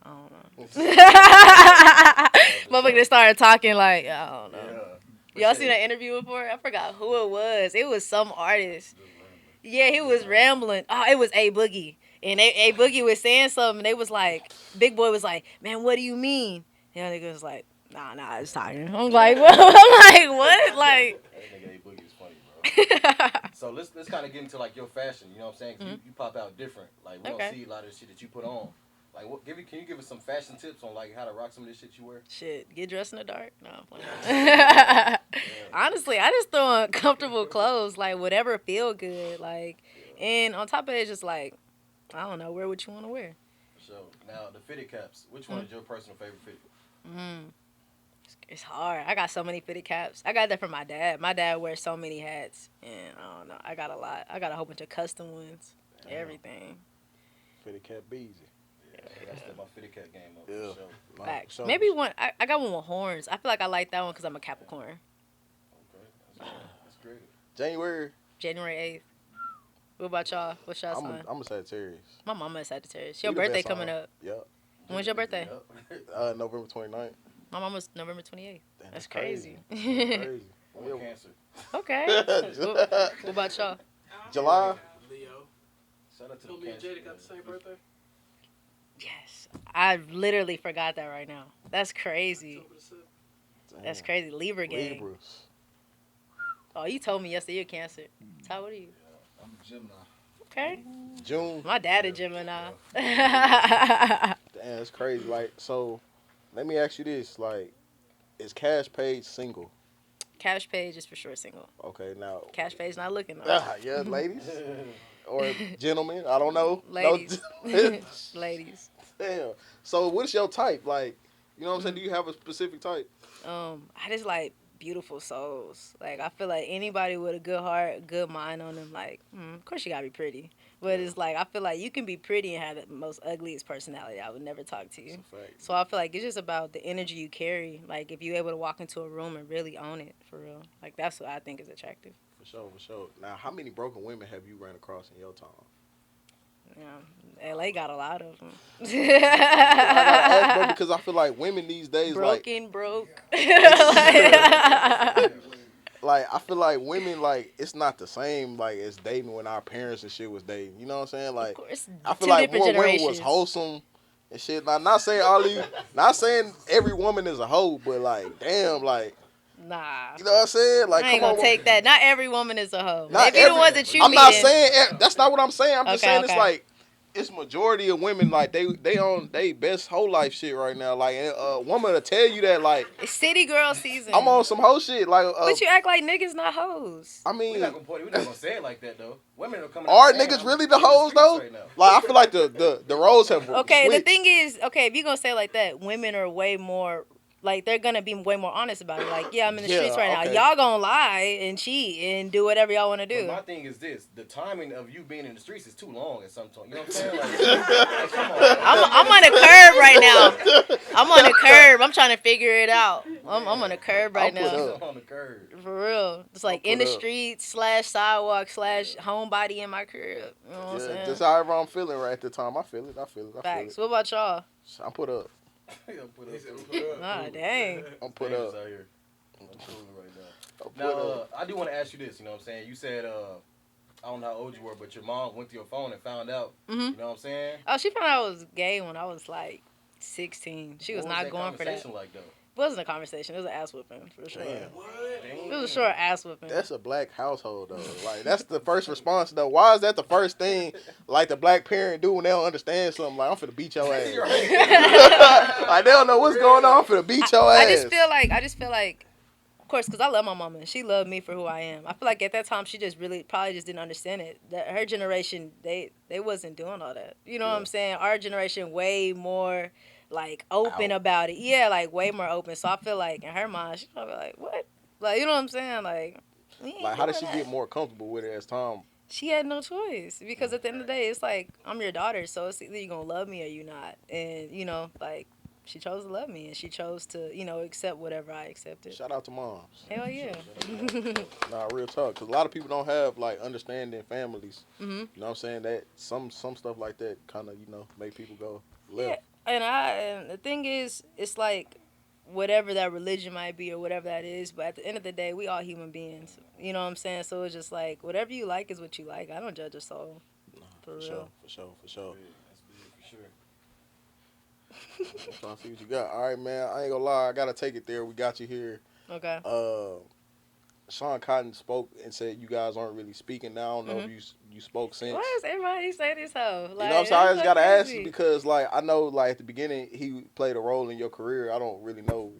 Speaker 2: I don't know. Motherfucker just started talking like, I don't know. Y'all seen that interview before? I forgot who it was. It was some artist. Yeah, he was rambling. Oh, it was A Boogie. And A Boogie was saying something. And they was like, Big Boy was like, man, what do you mean? And the nigga was like, nah, I was talking. I'm like, what? I'm like, what? Like,
Speaker 3: That nigga A Boogie is funny, bro. So let's kind of get into like your fashion. You know what I'm saying? 'Cause you pop out different. Like we
Speaker 2: Okay.
Speaker 3: don't see a lot of the shit that you put on. Like, can you give us some fashion tips on like how to rock some of this shit you wear?
Speaker 2: shit, get dressed in the dark? No, I'm playing. Honestly, I just throw on comfortable clothes, like whatever feel good. Like, and on top of it, just like, I don't know, wear what you want to wear.
Speaker 3: So now the fitted caps. Which one is your personal favorite fitted?
Speaker 2: It's hard. I got so many fitted caps. I got that from my dad. My dad wears so many hats, and I don't know. I got a lot. I got a whole bunch of custom ones. Everything.
Speaker 1: Fitted cap beezy.
Speaker 3: I step my fitted cap game up.
Speaker 1: Yeah.
Speaker 3: For sure.
Speaker 1: Nah,
Speaker 2: Facts.
Speaker 1: for sure.
Speaker 2: Maybe one. I got one with horns. I feel like I like that one because I'm a Capricorn.
Speaker 3: Okay. That's great.
Speaker 1: January.
Speaker 2: January 8th. What about y'all? What's y'all sign?
Speaker 1: I'm a Sagittarius.
Speaker 2: My mama is Sagittarius. Your
Speaker 1: We the best
Speaker 2: birthday
Speaker 1: sign.
Speaker 2: coming up.
Speaker 1: Yep.
Speaker 2: When's your birthday?
Speaker 3: Yep.
Speaker 1: November 29th.
Speaker 2: My mama's November 28th.
Speaker 1: Damn,
Speaker 2: That's crazy.
Speaker 1: Crazy.
Speaker 3: I'm a Cancer.
Speaker 2: Okay. What about y'all?
Speaker 1: July.
Speaker 4: Leo.
Speaker 3: Shout out to the
Speaker 4: So me and
Speaker 3: Cancer.
Speaker 4: Jada got the same birthday.
Speaker 2: Yes. I literally forgot that right now. That's crazy.
Speaker 4: October the 7th.
Speaker 2: That's crazy. Libra gang.
Speaker 1: Libras.
Speaker 2: Oh, you told me yesterday you're Cancer. Ty, what are you?
Speaker 5: I'm a Gemini.
Speaker 2: Okay.
Speaker 1: June.
Speaker 2: My dad a Gemini.
Speaker 1: Damn, that's crazy. Like, so, let me ask you this. Like, is Kaash Paige single?
Speaker 2: Kaash Paige is for sure single.
Speaker 1: Okay, now.
Speaker 2: Kaash Paige not looking though.
Speaker 1: Yeah, ladies. Or gentlemen. I don't know.
Speaker 2: Ladies.
Speaker 1: No,
Speaker 2: Ladies.
Speaker 1: damn. So, what's your type? Like, you know what I'm saying? Do you have a specific type?
Speaker 2: I just like beautiful souls. Like I feel like anybody with a good heart, good mind on them, like of course you gotta be pretty. But it's like I feel like you can be pretty and have the most ugliest personality. I would never talk to you.
Speaker 1: It's a fact.
Speaker 2: So I feel like it's just about the energy you carry. Like if you're able to walk into a room and really own it for real. Like that's what I think is attractive.
Speaker 1: For sure, for sure. Now, how many broken women have you ran across in your time?
Speaker 2: Yeah, LA got a lot of them.
Speaker 1: I gotta ask, bro, because I feel like women these days,
Speaker 2: Broken, broke.
Speaker 1: like I feel like women, like it's not the same like as dating when our parents and shit was dating. You know what I'm saying? Like
Speaker 2: Of course,
Speaker 1: I feel
Speaker 2: two
Speaker 1: like
Speaker 2: different
Speaker 1: more women was
Speaker 2: generations.
Speaker 1: wholesome and shit. Like, not saying all these, not saying every woman is a hoe, but like damn, like
Speaker 2: Nah.
Speaker 1: you know what I'm saying? Like
Speaker 2: I ain't
Speaker 1: come
Speaker 2: gonna
Speaker 1: on,
Speaker 2: take that. Not every woman is a hoe.
Speaker 1: Not
Speaker 2: Maybe the
Speaker 1: every-
Speaker 2: ones that you
Speaker 1: I'm not
Speaker 2: meeting.
Speaker 1: saying that's not what I'm saying. I'm just
Speaker 2: Okay,
Speaker 1: saying it's
Speaker 2: okay.
Speaker 1: like it's majority of women like they on they best whole life shit right now. Like a woman to tell you that like
Speaker 2: It's city girl season.
Speaker 1: I'm on some hoe shit. Like
Speaker 2: But you act like niggas not hoes.
Speaker 1: I
Speaker 3: We're
Speaker 1: mean,
Speaker 3: not gonna say it like that though. Women are coming.
Speaker 1: are
Speaker 3: out saying,
Speaker 1: niggas
Speaker 3: I'm
Speaker 1: really the
Speaker 3: in
Speaker 1: hoes
Speaker 3: streets
Speaker 1: though?
Speaker 3: right now.
Speaker 1: Like I feel like the roles have
Speaker 2: Okay, the
Speaker 1: switched.
Speaker 2: thing is, okay, if you're gonna say it like that, women are way more, like, they're gonna be way more honest about it. Like, yeah, I'm in the streets right
Speaker 1: okay.
Speaker 2: now. Y'all gonna lie and cheat and do whatever y'all wanna do.
Speaker 3: But my thing is this: the timing of you being in the streets is too long at some point. You know what I'm saying? Like come on.
Speaker 2: I'm on a curb right now. I'm on a curb. I'm trying to figure it out. I'm on a curb right
Speaker 1: I'll put
Speaker 2: now.
Speaker 1: up.
Speaker 3: On the curb.
Speaker 2: For real. It's like
Speaker 1: I'll
Speaker 2: in the
Speaker 1: put up.
Speaker 2: streets / sidewalk / homebody in my crib. You know what I'm
Speaker 1: Yeah,
Speaker 2: saying?
Speaker 1: just however I'm feeling right at the time. I feel it. I feel it.
Speaker 2: Facts. What about y'all?
Speaker 1: I'm put up.
Speaker 3: Yeah, put
Speaker 4: He said,
Speaker 3: up.
Speaker 4: "Put up."
Speaker 2: Ah, dang.
Speaker 1: I'm put
Speaker 3: Dangerous
Speaker 1: up.
Speaker 3: out here. I'm cooling right now.
Speaker 1: I'm put
Speaker 3: Now,
Speaker 1: up.
Speaker 3: I do want to ask you this. You know what I'm saying? You said, I don't know how old you were, but your mom went to your phone and found out.
Speaker 2: Mm-hmm.
Speaker 3: You know what I'm saying?
Speaker 2: Oh, she found out I was gay when I was like 16. She was
Speaker 3: What
Speaker 2: not
Speaker 3: that
Speaker 2: going for that.
Speaker 3: conversation like though?
Speaker 2: It wasn't a conversation. It was an ass whooping for sure.
Speaker 1: Damn.
Speaker 2: It was a short ass whooping.
Speaker 1: That's a black household though. Like that's the first response though. Why is that the first thing like the black parent do when they don't understand something? Like I'm finna beat your ass. Like they don't know what's going on. I'm finna beat your ass.
Speaker 2: I just feel like, of course, because I love my mama and she loved me for who I am. I feel like at that time she just really probably just didn't understand it. That her generation, they wasn't doing all that. You know what I'm saying? Our generation way more like open about it. Yeah, like way more open. So I feel like in her mind, she's probably like, what? Like, you know what I'm saying? Like, we ain't
Speaker 1: Like how did
Speaker 2: doing
Speaker 1: she
Speaker 2: that.
Speaker 1: get more comfortable with it as time?
Speaker 2: She had no choice because at the end of the day, it's like I'm your daughter, so it's either you're gonna love me or you not. And you know, like she chose to love me and she chose to, you know, accept whatever I accepted.
Speaker 1: Shout out to moms.
Speaker 2: Hell yeah.
Speaker 1: Nah, real talk. Cause a lot of people don't have like understanding families.
Speaker 2: Mhm.
Speaker 1: You know what I'm saying? That some stuff like that kind of make people go left.
Speaker 2: And the thing is, it's like whatever that religion might be or whatever that is, but at the end of the day, we all human beings. You know what I'm saying? So it's just like whatever you like is what you like. I don't judge a soul. For real.
Speaker 1: Sure, for sure.
Speaker 3: That's big for sure.
Speaker 1: I'm trying to see what you got. All right, man. I ain't gonna lie. I gotta take it there. We got you here.
Speaker 2: Okay.
Speaker 1: Sean Cotton spoke and said you guys aren't really speaking now. I don't know if you spoke since.
Speaker 2: Why does everybody say this hoe?
Speaker 1: You know what I'm saying? I just gotta ask you because like I know like at the beginning he played a role in your career. I don't really know.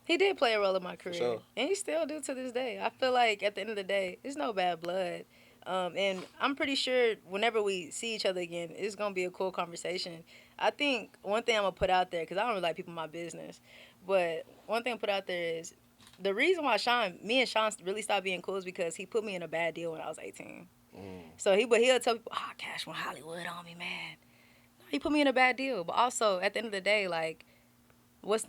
Speaker 2: He did play a role in my career,
Speaker 1: sure.
Speaker 2: and he still do to this day. I feel like at the end of the day, it's no bad blood, and I'm pretty sure whenever we see each other again, it's gonna be a cool conversation. I think one thing I'm gonna put out there, because I don't really like people in my business, but one thing I put out there is the reason why me and Sean really stopped being cool is because he put me in a bad deal when I was 18. So he'll tell people, Kaash went Hollywood on me, man. He put me in a bad deal, but also at the end of the day, like, what's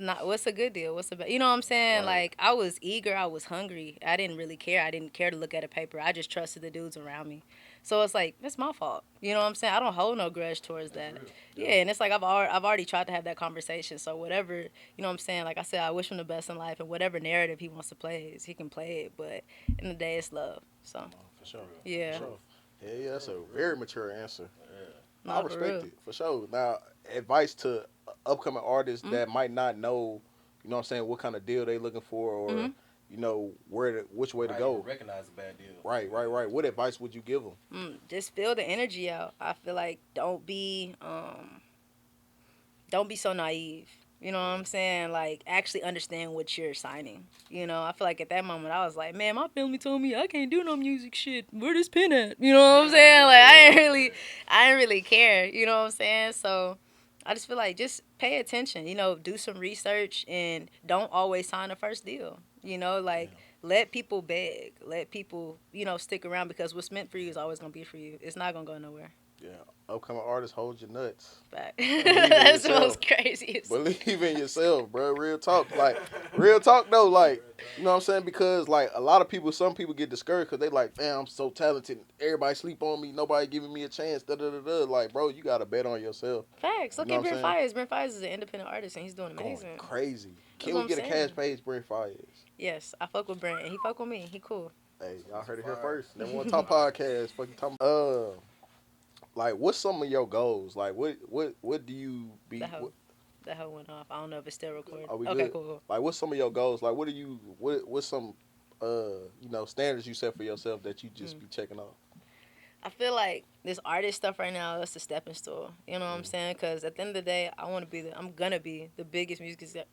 Speaker 2: a good deal? What's a bad? You know what I'm saying?
Speaker 1: Right.
Speaker 2: Like, I was eager, I was hungry. I didn't really care. I didn't care to look at a paper. I just trusted the dudes around me. So it's like, that's my fault. You know what I'm saying? I don't hold no grudge towards that. Yeah, and it's like I've already tried to have that conversation. So whatever, you know what I'm saying? Like I said, I wish him the best in life, and whatever narrative he wants to play, he can play it. But in the day, it's love. So
Speaker 1: For sure.
Speaker 2: yeah.
Speaker 1: For sure. Yeah, that's a very mature answer.
Speaker 2: No,
Speaker 1: I
Speaker 2: for
Speaker 1: respect
Speaker 2: real.
Speaker 1: it for sure. Now, advice to upcoming artists
Speaker 2: Mm-hmm.
Speaker 1: that might not know, you know what I'm saying, what kind of deal they looking for, or
Speaker 2: Mm-hmm.
Speaker 1: you know which way to
Speaker 3: Right,
Speaker 1: go.
Speaker 3: recognize a bad deal.
Speaker 1: Right. What advice would you give them?
Speaker 2: Just feel the energy out. I feel like don't be so naive. You know what I'm saying? Like, actually understand what you're signing. You know, I feel like at that moment I was like, man, my family told me I can't do no music shit. Where this pen at? You know what I'm saying? Like, I didn't really care. You know what I'm saying? So I just feel like just pay attention, do some research and don't always sign the first deal. Like let people beg, let people, stick around because what's meant for you is always going to be for you. It's not going to go nowhere.
Speaker 1: Yeah, upcoming artists, hold your nuts.
Speaker 2: Fact.
Speaker 1: Believe in
Speaker 2: That's the
Speaker 1: yourself.
Speaker 2: most craziest.
Speaker 1: Believe in yourself, bro. Real talk. Like, real talk, though. Like, you know what I'm saying? Because, like, a lot of people, some people get discouraged because they like, damn, I'm so talented. Everybody sleep on me. Nobody giving me a chance. Da-da-da-da. Like, bro, you got to bet on yourself.
Speaker 2: Facts. Look
Speaker 1: You know
Speaker 2: at
Speaker 1: what I'm
Speaker 2: Brent
Speaker 1: saying?
Speaker 2: Fires. Brent Fires is an independent artist and he's doing
Speaker 1: Going
Speaker 2: amazing.
Speaker 1: crazy. Can
Speaker 2: what
Speaker 1: we
Speaker 2: I'm
Speaker 1: get a
Speaker 2: saying.
Speaker 1: Kaash Paige Brent Fires?
Speaker 2: Yes, I fuck with Brent and he fuck with me. He cool.
Speaker 1: Hey, y'all heard it here first. Never want to talk podcast. Fucking talking. Like, what's some of your goals? Like, what do you be?
Speaker 2: That hoe went off. I don't know if it's still recording.
Speaker 1: Are we
Speaker 2: okay,
Speaker 1: good?
Speaker 2: cool.
Speaker 1: Like, what's some of your goals? Like, what's some, standards you set for yourself that you just be checking off?
Speaker 2: I feel like this artist stuff right now is a stepping stool. You know what I'm saying? Because at the end of the day, I'm gonna be the biggest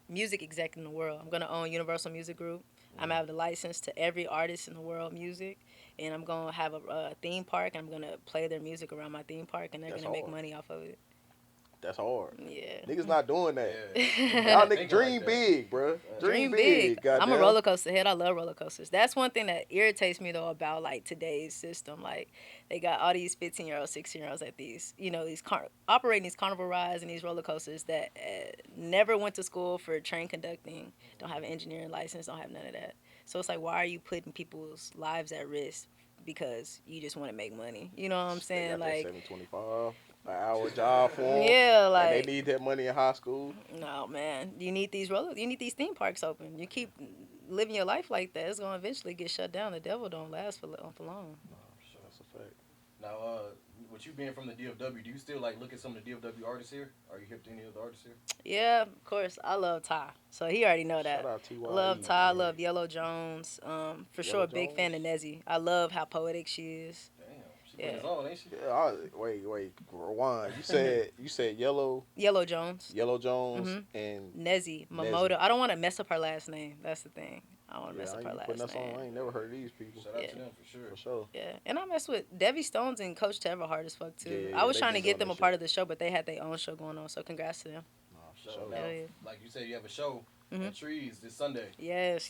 Speaker 2: music exec in the world. I'm gonna own Universal Music Group. I'm gonna have the license to every artist in the world music, and I'm gonna have a theme park. And I'm gonna play their music around my theme park, and they're gonna make money off of it.
Speaker 1: That's hard.
Speaker 2: Yeah.
Speaker 1: Niggas not doing that.
Speaker 3: Yeah.
Speaker 1: Y'all niggas dream big, bro. Dream big.
Speaker 2: I'm a roller coaster head. I love roller coasters. That's one thing that irritates me though about like today's system. Like they got all these 15-year-olds, 16-year-olds at these, operating these carnival rides and these roller coasters that never went to school for train conducting, don't have an engineering license, don't have none of that. So it's like, why are you putting people's lives at risk because you just want to make money? You know what I'm saying?
Speaker 1: Like $7.25 an hour job for them.
Speaker 2: Yeah, like
Speaker 1: and they need that money in high school.
Speaker 2: No, man. You need these theme parks open. You keep living your life like that, it's gonna eventually get shut down. The devil don't last for long.
Speaker 1: That's a fact.
Speaker 3: Now, with you being from the DFW, do you still like look at some of the DFW artists here? Are you hip to any of the artists here?
Speaker 2: Yeah, of course. I love Ty, so he already know that.
Speaker 1: Shout out T.Y.
Speaker 2: Love Ty. Love Yellow Jones. For sure, a big fan of Nezzy. I love how poetic she is.
Speaker 3: She put his on, ain't she?
Speaker 1: Yeah, wait, rewind. You said Yellow
Speaker 2: Jones.
Speaker 1: and
Speaker 2: Nezzy Momoto. I don't want to mess up her last name. That's the thing. I don't want to mess up her last name.
Speaker 1: I ain't never heard of these people.
Speaker 3: Shout out to them for sure.
Speaker 2: Yeah, and I mess with Debbie Stones and Coach Teva hard as fuck too.
Speaker 1: Yeah,
Speaker 2: I was trying to get them a part of the show, but they had their own show going on. So congrats to them.
Speaker 3: For sure. Now, like you said, you have a show at Trees this Sunday.
Speaker 2: Yes.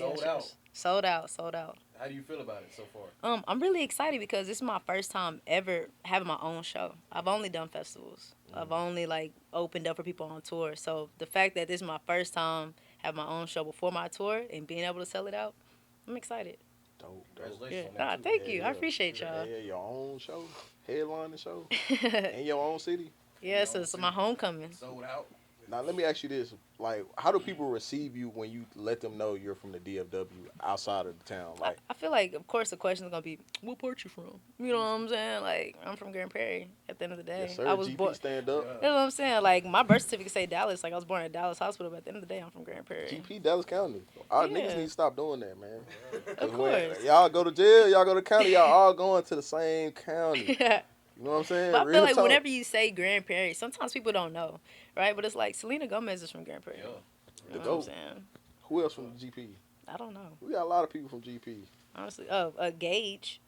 Speaker 2: Sold out.
Speaker 3: How do you feel about it so far?
Speaker 2: I'm really excited because this is my first time ever having my own show. I've only done festivals. I've only opened up for people on tour. So the fact that this is my first time having my own show before my tour and being able to sell it out, I'm excited.
Speaker 1: Dope.
Speaker 3: Congratulations.
Speaker 2: Yeah. Thank you. I appreciate y'all.
Speaker 1: Yeah, your own show, headlining show, in your own city.
Speaker 2: Yeah, so it's my homecoming.
Speaker 3: Sold out.
Speaker 1: Now let me ask you this: like, how do people receive you when you let them know you're from the DFW outside of the town? Like,
Speaker 2: I feel like, of course, the question is gonna be, "What part you from?" You know what I'm saying? Like, I'm from Grand Prairie. At the end of the day,
Speaker 1: yes, sir.
Speaker 2: I was
Speaker 1: GP
Speaker 2: born.
Speaker 1: stand up.
Speaker 2: You know what I'm saying? Like, my birth certificate say Dallas. Like, I was born at Dallas Hospital, but at the end of the day, I'm from Grand Prairie.
Speaker 1: GP Dallas County. Our niggas need to stop doing that, man.
Speaker 2: Of course.
Speaker 1: Y'all go to jail, y'all go to county, y'all all going to the same county. You know what I'm saying?
Speaker 2: But I feel like
Speaker 1: talk.
Speaker 2: whenever you say Grand Prairie, sometimes people don't know, right? But it's like Selena Gomez is from Grand Prairie.
Speaker 3: Yeah.
Speaker 2: You know what I'm saying?
Speaker 1: Who else from GP?
Speaker 2: I don't know.
Speaker 1: We got a lot of people from GP.
Speaker 2: Honestly, Gage.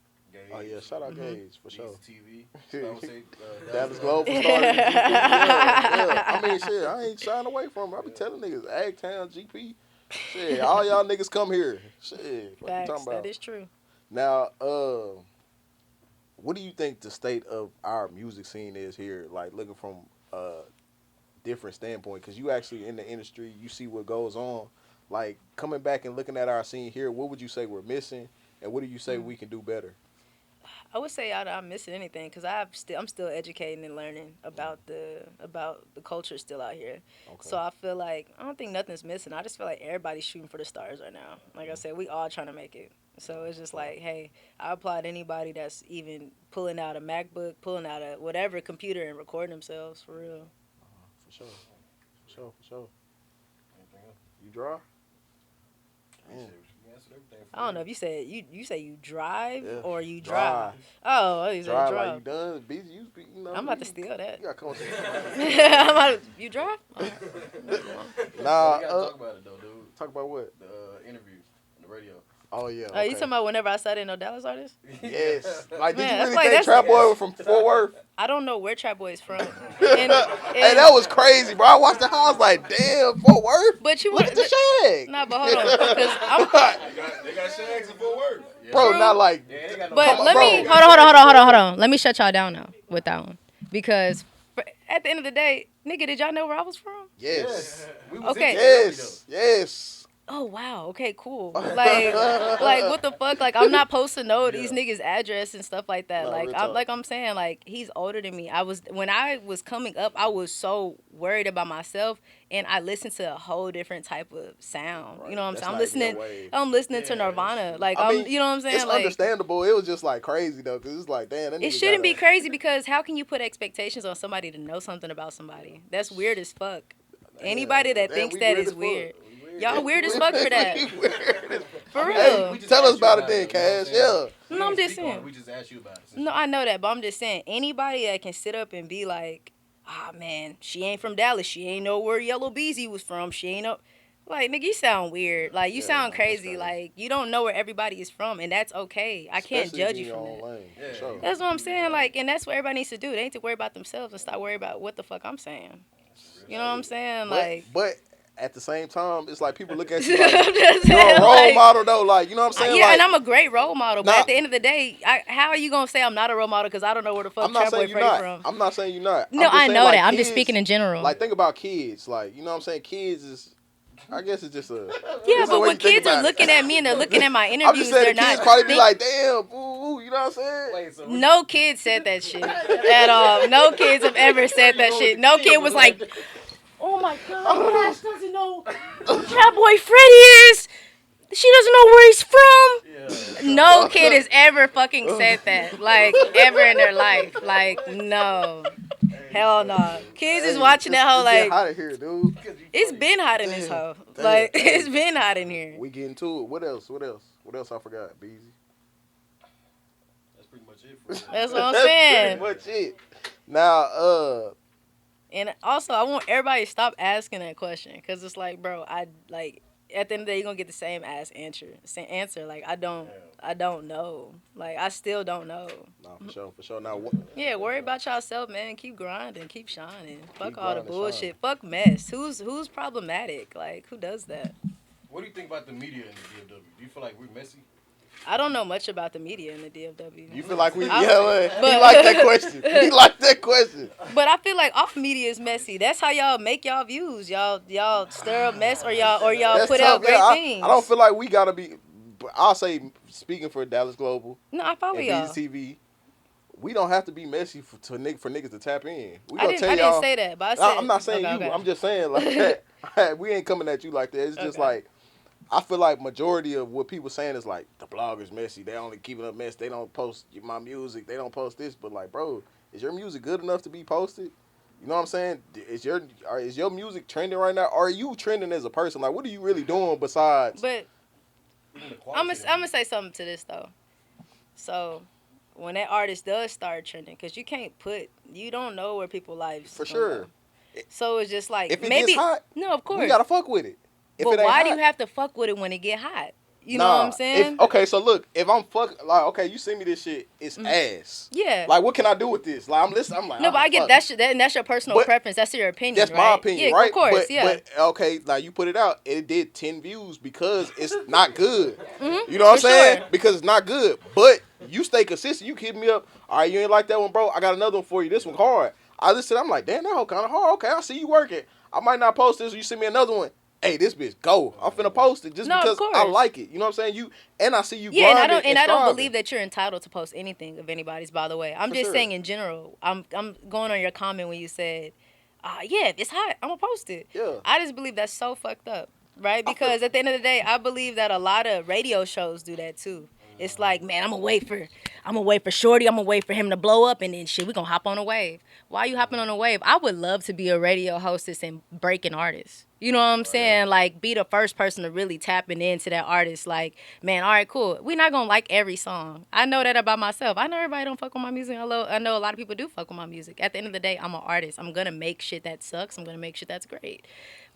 Speaker 1: Oh yeah, shout out Gage for sure.
Speaker 3: TV. I would say,
Speaker 1: Dallas Global started in GP. Yeah. I mean, shit, I ain't shying away from it. I be telling niggas, Agtown, GP. Shit, all y'all niggas come here. Shit, what you talking about?
Speaker 2: That is true.
Speaker 1: Now, what do you think the state of our music scene is here? Like, looking from a different standpoint, because you actually in the industry, you see what goes on. Like, coming back and looking at our scene here, what would you say we're missing, and what do you say we can do better?
Speaker 2: I would say I'm not missing anything because I'm still educating and learning about the culture still out here.
Speaker 1: Okay.
Speaker 2: So I feel like I don't think nothing's missing. I just feel like everybody's shooting for the stars right now. Like I said, we all trying to make it. So it's just like, hey, I applaud anybody that's even pulling out a MacBook, pulling out a whatever computer and recording themselves for real.
Speaker 1: For sure. You draw?
Speaker 2: I don't know if you said you say you drive or you
Speaker 1: Drive.
Speaker 2: drive. Oh, you said
Speaker 1: Drive
Speaker 2: drive.
Speaker 1: like you done. Busy, you know.
Speaker 2: I'm about to steal that.
Speaker 1: You gotta come with
Speaker 2: You drive?
Speaker 1: Nah.
Speaker 3: We gotta talk about it though, dude.
Speaker 1: Talk about what?
Speaker 3: The interview on the radio.
Speaker 1: Oh yeah.
Speaker 2: You
Speaker 1: Okay.
Speaker 2: talking about whenever I said no Dallas artists?
Speaker 1: Yes. Like, did
Speaker 2: Man,
Speaker 1: you
Speaker 2: that's
Speaker 1: really
Speaker 2: like-
Speaker 1: think
Speaker 2: that's-
Speaker 1: Trap Boy was from Fort Worth?
Speaker 2: I don't know where Trap Boy is from.
Speaker 1: Hey, that was crazy, bro. I watched the house like, damn, Fort Worth.
Speaker 2: But you
Speaker 1: Look
Speaker 2: want
Speaker 1: at the shag.
Speaker 2: Nah, but hold on, because I'm.
Speaker 3: They got shags in Fort Worth.
Speaker 1: Bro,
Speaker 2: True.
Speaker 1: not like.
Speaker 3: Yeah, they got no.
Speaker 2: But
Speaker 1: Come on,
Speaker 2: let
Speaker 1: bro.
Speaker 2: me hold on. Let me shut y'all down now with that one because at the end of the day, nigga, did y'all know where I was from?
Speaker 1: Yes.
Speaker 3: We was
Speaker 2: Okay.
Speaker 3: in Kentucky,
Speaker 1: Yes. Yes.
Speaker 2: Oh wow, okay, cool. Like what the fuck? Like I'm not supposed to know these niggas' address and stuff like that.
Speaker 1: No,
Speaker 2: Like
Speaker 1: real talk.
Speaker 2: I'm saying, like he's older than me. When I was coming up, I was so worried about myself, and I listened to a whole different type of sound.
Speaker 1: Right.
Speaker 2: You know what I'm
Speaker 1: That's
Speaker 2: saying?
Speaker 1: not even your wave.
Speaker 2: I'm listening to
Speaker 3: Yeah, that's
Speaker 2: Nirvana.
Speaker 3: true.
Speaker 2: Like
Speaker 1: I mean,
Speaker 2: you know what I'm saying?
Speaker 1: It's
Speaker 2: Like
Speaker 1: understandable. It was just like crazy though, because it's like, damn, that
Speaker 2: it
Speaker 1: nigga
Speaker 2: shouldn't be
Speaker 1: gotta-
Speaker 2: crazy because how can you put expectations on somebody to know something about somebody? That's weird as fuck. Anybody that
Speaker 1: Damn,
Speaker 2: thinks
Speaker 1: we
Speaker 2: that
Speaker 1: weird
Speaker 2: is
Speaker 1: as fuck.
Speaker 2: weird.
Speaker 3: We
Speaker 2: Y'all weird as fuck for that.
Speaker 1: We weird as-
Speaker 2: For real.
Speaker 1: Hey,
Speaker 3: we just
Speaker 1: tell us
Speaker 3: asked you
Speaker 1: about it then,
Speaker 3: you know what I'm
Speaker 1: Kaash.
Speaker 3: saying?
Speaker 1: Yeah.
Speaker 2: No, I'm
Speaker 3: didn't
Speaker 2: just
Speaker 3: speak on
Speaker 2: saying.
Speaker 3: it, we just asked you about it.
Speaker 2: No, I know that, but I'm just saying anybody that can sit up and be like, ah man, she ain't from Dallas. She ain't know where Yellow Beezy was from. She ain't know. Like, nigga, you sound weird. Like, you
Speaker 1: Yeah,
Speaker 2: sound
Speaker 1: no, that's
Speaker 2: crazy.
Speaker 1: crazy.
Speaker 2: Like, you don't know where everybody is from, and that's okay. I can't
Speaker 1: Especially
Speaker 2: judge
Speaker 1: if
Speaker 2: you
Speaker 1: in
Speaker 2: from
Speaker 1: your own
Speaker 2: that.
Speaker 1: lane, for
Speaker 3: Yeah.
Speaker 1: sure.
Speaker 2: That's what I'm saying. Like, and that's what everybody needs to do. They need to worry about themselves and stop worrying about what the fuck I'm saying. You know what I'm saying?
Speaker 1: But at the same time, it's like people look at you
Speaker 2: I'm
Speaker 1: like
Speaker 2: just
Speaker 1: you're
Speaker 2: saying,
Speaker 1: a role
Speaker 2: like,
Speaker 1: model though. Like, you know what I'm saying?
Speaker 2: yeah,
Speaker 1: like,
Speaker 2: and I'm a great role model. But
Speaker 1: Nah.
Speaker 2: at the end of the day, how are you gonna say I'm not a role model because I don't know where the fuck
Speaker 1: I'm not
Speaker 2: Trap Boy
Speaker 1: saying you're
Speaker 2: Freddy
Speaker 1: not.
Speaker 2: from?
Speaker 1: I'm not saying you're not.
Speaker 2: No,
Speaker 1: I'm just
Speaker 2: I
Speaker 1: saying,
Speaker 2: know
Speaker 1: like,
Speaker 2: that. I'm just
Speaker 1: kids-
Speaker 2: speaking in general.
Speaker 1: Like, think about kids. Like, you know what I'm saying? Kids is, I guess it's just a.
Speaker 2: Yeah,
Speaker 1: it's the
Speaker 2: but
Speaker 1: way
Speaker 2: when
Speaker 1: you think
Speaker 2: kids are
Speaker 1: about it.
Speaker 2: looking at me and they're looking at my
Speaker 1: I'm
Speaker 2: interviews,
Speaker 1: just saying
Speaker 2: they're
Speaker 1: the kids
Speaker 2: not.
Speaker 1: probably be
Speaker 2: think-
Speaker 1: like, damn, boo, you know what I'm saying?
Speaker 3: Wait, so
Speaker 2: no kid said that shit at all. No kids have ever said that shit. No kid was like, "Oh my God, Kaash doesn't know who Trap Boy Freddy is. She doesn't know where he's from."
Speaker 3: yeah.
Speaker 2: No kid has ever fucking said that, like ever in their life. Like no, hell no. Kids is
Speaker 1: Hey,
Speaker 2: watching that whole
Speaker 1: it's getting
Speaker 2: like.
Speaker 1: hot in here, dude.
Speaker 2: It's been hot in this
Speaker 1: Damn,
Speaker 2: hoe.
Speaker 1: damn,
Speaker 2: Like
Speaker 1: damn.
Speaker 2: it's been hot in here.
Speaker 1: We getting to it. What else? What else I forgot, Beezy?
Speaker 3: That's pretty much it. For
Speaker 2: That's what I'm
Speaker 1: That's
Speaker 2: saying.
Speaker 1: pretty much it. Now,
Speaker 2: And also, I want everybody to stop asking that question because it's like, bro, I like at the end of the day, you're gonna get the same ass answer. Like I don't know. Like I still don't know.
Speaker 1: nah, for sure. Now,
Speaker 2: Yeah, worry about yourself, man. Keep grinding, keep shining. Fuck
Speaker 1: Keep
Speaker 2: all the
Speaker 1: grinding,
Speaker 2: bullshit.
Speaker 1: shining.
Speaker 2: Fuck mess. Who's problematic? Like who does that?
Speaker 3: What do you think about the media in the DFW? Do you feel like we're messy?
Speaker 2: I don't know much about the media in the DFW.
Speaker 1: you feel like we?
Speaker 2: I-
Speaker 1: Yeah, he
Speaker 2: but-
Speaker 1: like that question. He like that question.
Speaker 2: But I feel like off media is messy. That's how y'all make y'all views. Y'all stir up mess or y'all
Speaker 1: That's
Speaker 2: put
Speaker 1: tough.
Speaker 2: out great
Speaker 1: Yeah,
Speaker 2: things.
Speaker 1: I don't feel like we gotta be. But I'll say, speaking for Dallas Global
Speaker 2: No, I follow
Speaker 1: and
Speaker 2: y'all.
Speaker 1: Beezy TV, we don't have to be messy for niggas to tap in. We
Speaker 2: I
Speaker 1: gonna
Speaker 2: didn't
Speaker 1: tell y'all.
Speaker 2: say that, but I
Speaker 1: Nah,
Speaker 2: said
Speaker 1: I'm not saying
Speaker 2: okay,
Speaker 1: you.
Speaker 2: okay.
Speaker 1: I'm just saying like that. We ain't coming at you like that. It's just
Speaker 2: Okay.
Speaker 1: like I feel like majority of what people saying is like the bloggers messy. They only keeping up mess. They don't post my music. They don't post this. But like, bro, is your music good enough to be posted? You know what I'm saying? Is your music trending right now? Or are you trending as a person? Like, what are you really doing besides?
Speaker 2: But
Speaker 3: Even the
Speaker 2: I'm
Speaker 3: quality
Speaker 2: gonna say something to this though. So when that artist does start trending, because you don't know where people's lives
Speaker 1: For
Speaker 2: gonna
Speaker 1: sure.
Speaker 2: go. So it's just like
Speaker 1: If it
Speaker 2: maybe
Speaker 1: gets hot,
Speaker 2: no, of course.
Speaker 1: we gotta fuck with it. If
Speaker 2: but
Speaker 1: it ain't
Speaker 2: why do
Speaker 1: hot,
Speaker 2: you have to fuck with it when it get hot? You know what I'm saying?
Speaker 1: Okay, so look, if I'm okay, you send me this shit, it's ass.
Speaker 2: Yeah.
Speaker 1: Like, what can I do with this? Like, I'm listening. I'm like,
Speaker 2: No, but I get
Speaker 1: fuck.
Speaker 2: and that's your personal
Speaker 1: But
Speaker 2: preference. That's your opinion.
Speaker 1: That's
Speaker 2: right?
Speaker 1: my opinion,
Speaker 2: yeah,
Speaker 1: right?
Speaker 2: Of course,
Speaker 1: but,
Speaker 2: yeah.
Speaker 1: But okay, like you put it out, it did 10 views because it's not good. You know what I'm
Speaker 2: For
Speaker 1: saying?
Speaker 2: sure.
Speaker 1: Because it's not good. But you stay consistent. You keep me up. All right, you ain't like that one, bro. I got another one for you. This one hard. I listen. I'm like, damn, that whole kind of hard. Okay, I see you working. I might not post this. You send me another one. Hey, this bitch, go. I'm finna post it just
Speaker 2: No, of
Speaker 1: because
Speaker 2: course.
Speaker 1: I like it. You know what I'm saying? I see you.
Speaker 2: Yeah, and I
Speaker 1: grinding
Speaker 2: don't
Speaker 1: striving.
Speaker 2: believe that you're entitled to post anything of anybody's. By the way, I'm
Speaker 1: For
Speaker 2: just
Speaker 1: sure.
Speaker 2: saying in general. I'm going on your comment when you said, "Yeah, if it's hot, I'm gonna post it."
Speaker 1: Yeah.
Speaker 2: I just believe that's so fucked up, right? Because at the end of the day, I believe that a lot of radio shows do that too. It's like, man, I'm gonna wait for Shorty. I'm gonna wait for him to blow up, and then shit, we gonna hop on a wave. Why you hopping on a wave? I would love to be a radio hostess and break an artist. You know what I'm saying? Like, be the first person to really tapping into that artist. Like, man, all right, cool. We're not gonna like every song. I know that about myself. I know everybody don't fuck with my music. I know a lot of people do fuck with my music. At the end of the day, I'm an artist. I'm gonna make shit that sucks. I'm gonna make shit that's great.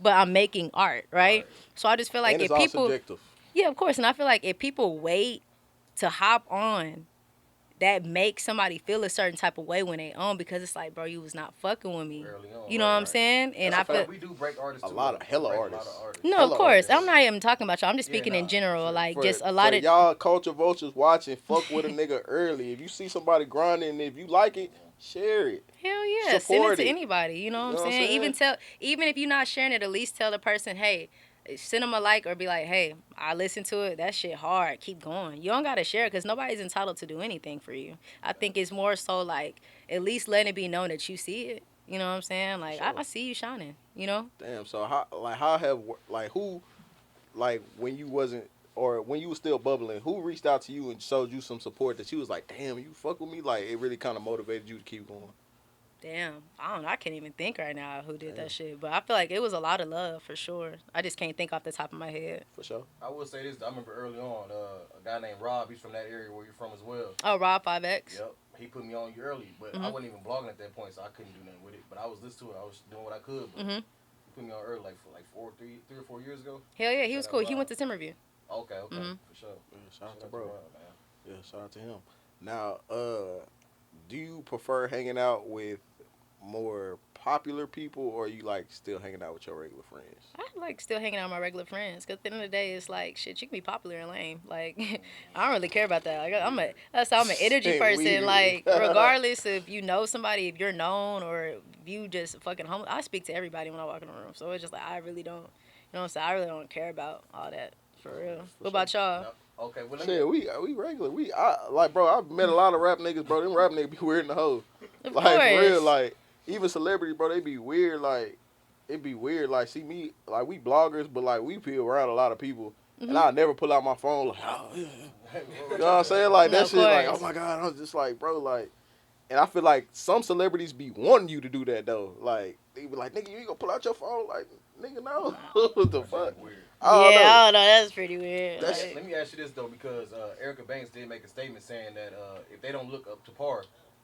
Speaker 2: But I'm making art, right? So I just feel like
Speaker 1: And
Speaker 2: if
Speaker 1: it's all
Speaker 2: people
Speaker 1: subjective.
Speaker 2: Yeah, of course. And I feel like if people wait to hop on, that makes somebody feel a certain type of way when they on, because it's like, bro, you was not fucking with me.
Speaker 3: Early on,
Speaker 2: You know what I'm
Speaker 3: right.
Speaker 2: saying? And
Speaker 3: That's
Speaker 2: I
Speaker 3: a fact.
Speaker 2: feel
Speaker 3: We do break artists
Speaker 1: A
Speaker 3: too.
Speaker 1: lot of
Speaker 3: though.
Speaker 1: hella
Speaker 3: We break a lot
Speaker 1: artists.
Speaker 3: of artists.
Speaker 2: no, of
Speaker 1: Hella
Speaker 2: course.
Speaker 1: artists.
Speaker 2: I'm not even talking about y'all. I'm just
Speaker 3: Yeah,
Speaker 2: speaking
Speaker 3: nah,
Speaker 2: in general.
Speaker 3: sure.
Speaker 2: Like
Speaker 1: For,
Speaker 2: just a lot
Speaker 1: for
Speaker 2: of
Speaker 1: y'all culture vultures watching, fuck with a nigga early. If you see somebody grinding, and if you like it, share it.
Speaker 2: hell yeah, send it
Speaker 1: Support
Speaker 2: to
Speaker 1: it.
Speaker 2: anybody. You know what
Speaker 1: You
Speaker 2: I'm
Speaker 1: know what I'm
Speaker 2: saying?
Speaker 1: saying?
Speaker 2: Even if you're not sharing it, at least tell the person, hey, send them a like, or be like, hey, I listened to it. That shit hard. Keep going. You don't gotta share it because nobody's entitled to do anything for you. I think it's more so like at least letting it be known that you see it. You know what I'm saying? Like
Speaker 1: Sure.
Speaker 2: I see you shining. You know?
Speaker 1: Damn. So how have like who like when you wasn't or when you was still bubbling, who reached out to you and showed you some support that you was like, damn, you fuck with me? Like it really kind of motivated you to keep going.
Speaker 2: Damn, I don't know. I can't even think right now who did
Speaker 1: Damn.
Speaker 2: that shit. But I feel like it was a lot of love for sure. I just can't think off the top of my head.
Speaker 1: For sure.
Speaker 3: I will say this. I remember early on, a guy named Rob. He's from that area where you're from as well.
Speaker 2: Oh, Rob 5X.
Speaker 3: Yep. He put me on you early, but I wasn't even blogging at that point, so I couldn't do nothing with it. But I was listening to it. I was doing what I could. But
Speaker 2: Mhm.
Speaker 3: he put me on early, like for three or 4 years ago.
Speaker 2: Hell yeah, he was
Speaker 3: Shout
Speaker 2: cool.
Speaker 3: out
Speaker 2: He
Speaker 3: Rob.
Speaker 2: went to Timberview.
Speaker 3: Okay,
Speaker 2: Mhm.
Speaker 3: for sure.
Speaker 1: Yeah, shout out to
Speaker 3: Shout
Speaker 1: bro.
Speaker 3: Rob, man.
Speaker 1: Yeah, shout out to him. Now, do you prefer hanging out with more popular people or you like still hanging out with your regular friends?
Speaker 2: I like still hanging out with my regular friends. Cause at the end of the day, it's like shit. You can be popular and lame. Like I don't really care about that. Like, I'm an energy
Speaker 1: Shit
Speaker 2: person.
Speaker 1: weird.
Speaker 2: Like regardless if you know somebody, if you're known, or if you just fucking home. I speak to everybody when I walk in the room. So it's just like I really don't. You know what I'm saying? I really don't care about all that for real. What about y'all?
Speaker 3: No. Okay, well let me.
Speaker 1: Shit, we regular. Like, bro, I've met a lot of rap niggas, bro. Them rap niggas be weird in the hole.
Speaker 2: Of
Speaker 1: Like, for real,
Speaker 2: course.
Speaker 1: like, even celebrities, bro, they be weird. Like, it be weird. Like, see me, like, we bloggers, but, like, we be around a lot of people. And I never pull out my phone, like, oh, yeah. You know what I'm saying? Like,
Speaker 2: No,
Speaker 1: that
Speaker 2: of
Speaker 1: shit, like,
Speaker 2: course.
Speaker 1: oh, my God. I was just like, bro, like, and I feel like some celebrities be wanting you to do that, though. Like, they be like, nigga, you ain't gonna pull out your phone? Like, nigga, no. What the fuck?
Speaker 3: Weird.
Speaker 2: Yeah,
Speaker 1: I don't know.
Speaker 2: I don't know. That's pretty weird.
Speaker 1: That's-
Speaker 2: Like,
Speaker 3: Let me ask you this though, because Erica Banks did make a statement saying that if they don't look up to par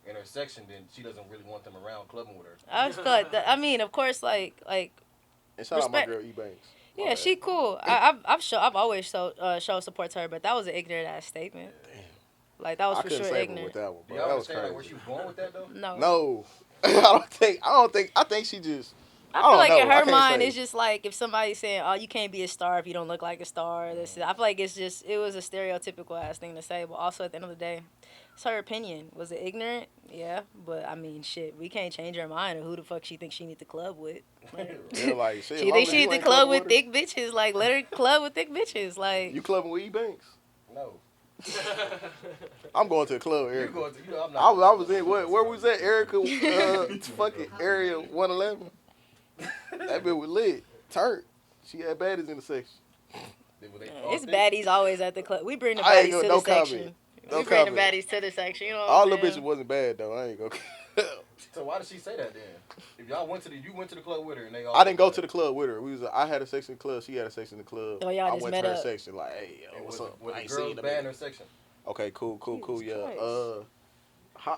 Speaker 3: in her section, then she doesn't really want them around clubbing with her.
Speaker 2: I just feel like I mean, of course, like
Speaker 1: And shout out my
Speaker 2: Respect.
Speaker 1: girl, E. Banks. My
Speaker 2: yeah,
Speaker 1: bad.
Speaker 2: she cool. I've always showed support to her, but that was an ignorant ass statement.
Speaker 1: Damn.
Speaker 2: Like that was
Speaker 1: I
Speaker 2: for
Speaker 1: couldn't
Speaker 2: sure
Speaker 1: save her with
Speaker 2: ignorant.
Speaker 1: that one,
Speaker 3: Do
Speaker 1: bro.
Speaker 3: y'all
Speaker 1: That was
Speaker 3: understand like, where
Speaker 1: crazy.
Speaker 3: she was going with that though?
Speaker 2: No.
Speaker 1: No, I think she just.
Speaker 2: I feel like
Speaker 1: don't
Speaker 2: in
Speaker 1: know. I
Speaker 2: her
Speaker 1: can't
Speaker 2: mind,
Speaker 1: say.
Speaker 2: it's just like if somebody's saying, "Oh, you can't be a star if you don't look like a star." This, I feel like it was a stereotypical ass thing to say. But also at the end of the day, it's her opinion. Was it ignorant? Yeah, but I mean, shit, we can't change her mind of who the fuck she thinks she need to club with. Like,
Speaker 1: Yeah, like shit.
Speaker 2: she
Speaker 1: as long
Speaker 2: thinks
Speaker 1: as
Speaker 2: she
Speaker 1: you
Speaker 2: need to
Speaker 1: ain't
Speaker 2: club
Speaker 1: clubbing
Speaker 2: with
Speaker 1: her,
Speaker 2: thick bitches. Like let her club with thick bitches. Like
Speaker 1: You clubbing with E. Banks?
Speaker 3: No.
Speaker 1: I'm going to the club,
Speaker 3: You
Speaker 1: Erica.
Speaker 3: going to, I'm not.
Speaker 1: I was in where was that? Erica, fucking area 111. That bitch was lit. Turnt. She had baddies in the section.
Speaker 2: it's baddies always at the club. We bring the
Speaker 1: I ain't
Speaker 2: baddies
Speaker 1: gonna-
Speaker 2: to
Speaker 1: no
Speaker 2: the section.
Speaker 1: comment.
Speaker 2: We
Speaker 1: No
Speaker 2: bring the
Speaker 1: comment.
Speaker 2: baddies to the section. You know what
Speaker 1: All
Speaker 2: I'm
Speaker 1: the
Speaker 2: saying?
Speaker 1: bitches wasn't bad though. I ain't gonna.
Speaker 3: So why did she say that then? If y'all went to the club with her and they all.
Speaker 1: I didn't go to the club with her. I had a section in the club. She had a section in the club.
Speaker 2: Oh, y'all
Speaker 1: I
Speaker 2: just
Speaker 1: went
Speaker 2: met
Speaker 1: to her
Speaker 2: up.
Speaker 1: section like, hey, yo, what's up?
Speaker 3: With
Speaker 1: I
Speaker 3: the
Speaker 1: ain't
Speaker 3: girls
Speaker 1: seen the
Speaker 3: band in
Speaker 1: man.
Speaker 3: her section.
Speaker 1: Okay, cool.
Speaker 2: Jesus
Speaker 1: Yeah.
Speaker 2: Christ.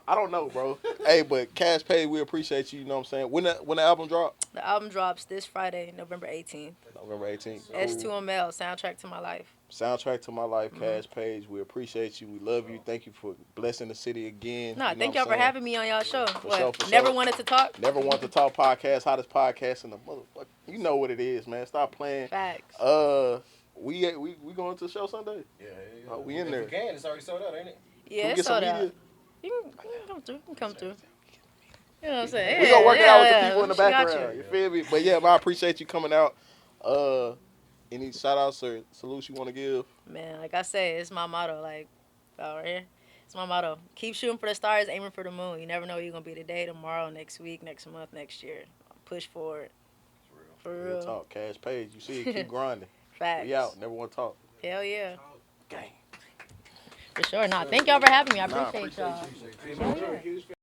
Speaker 1: I don't know, bro. Hey, but Kaash, Paige, we appreciate you. You know what I'm saying? When the album drop?
Speaker 2: The album drops this Friday, November 18th.
Speaker 1: November 18th. Cool.
Speaker 2: S2ML, Soundtrack to My Life.
Speaker 1: Soundtrack to my life, Kaash, Paige. We appreciate you. We love you. Thank you for blessing the city again.
Speaker 2: Nah,
Speaker 1: You know
Speaker 2: thank
Speaker 1: what
Speaker 2: y'all
Speaker 1: I'm
Speaker 2: for
Speaker 1: saying?
Speaker 2: having me on y'all show.
Speaker 1: sure, for
Speaker 2: Never
Speaker 1: sure.
Speaker 2: wanted to talk?
Speaker 1: Never Want to Talk podcast, hottest podcast in the motherfucker. You know what it is, man. Stop playing.
Speaker 2: Facts.
Speaker 1: We going to the show Sunday?
Speaker 3: Yeah.
Speaker 1: Oh, we in
Speaker 3: If
Speaker 1: there.
Speaker 3: you can, it's already sold out, ain't it?
Speaker 2: Yeah,
Speaker 1: Can we
Speaker 2: it's
Speaker 1: get some
Speaker 2: sold out.
Speaker 1: media?
Speaker 2: You can come through. You can come through. You know what I'm saying?
Speaker 1: We gonna work it out with the
Speaker 2: yeah,
Speaker 1: people in the
Speaker 2: she got
Speaker 1: background.
Speaker 2: you.
Speaker 1: You feel me? But yeah, man, I appreciate you coming out. Any shout outs or salutes you want to give?
Speaker 2: Man, like I say, it's my motto. Like, right here. It's my motto. Keep shooting for the stars, aiming for the moon. You never know where you're going to be today, tomorrow, next week, next month, next year. Push forward. For
Speaker 1: Real
Speaker 2: real.
Speaker 1: talk. Kaash, Paige. You see it. Keep grinding.
Speaker 2: Facts.
Speaker 1: We out. Never want to talk.
Speaker 2: Hell yeah.
Speaker 1: Gang.
Speaker 2: For sure. Nah, thank y'all for having me. I
Speaker 1: Nah,
Speaker 2: appreciate y'all.
Speaker 3: Appreciate you.
Speaker 2: Hell yeah.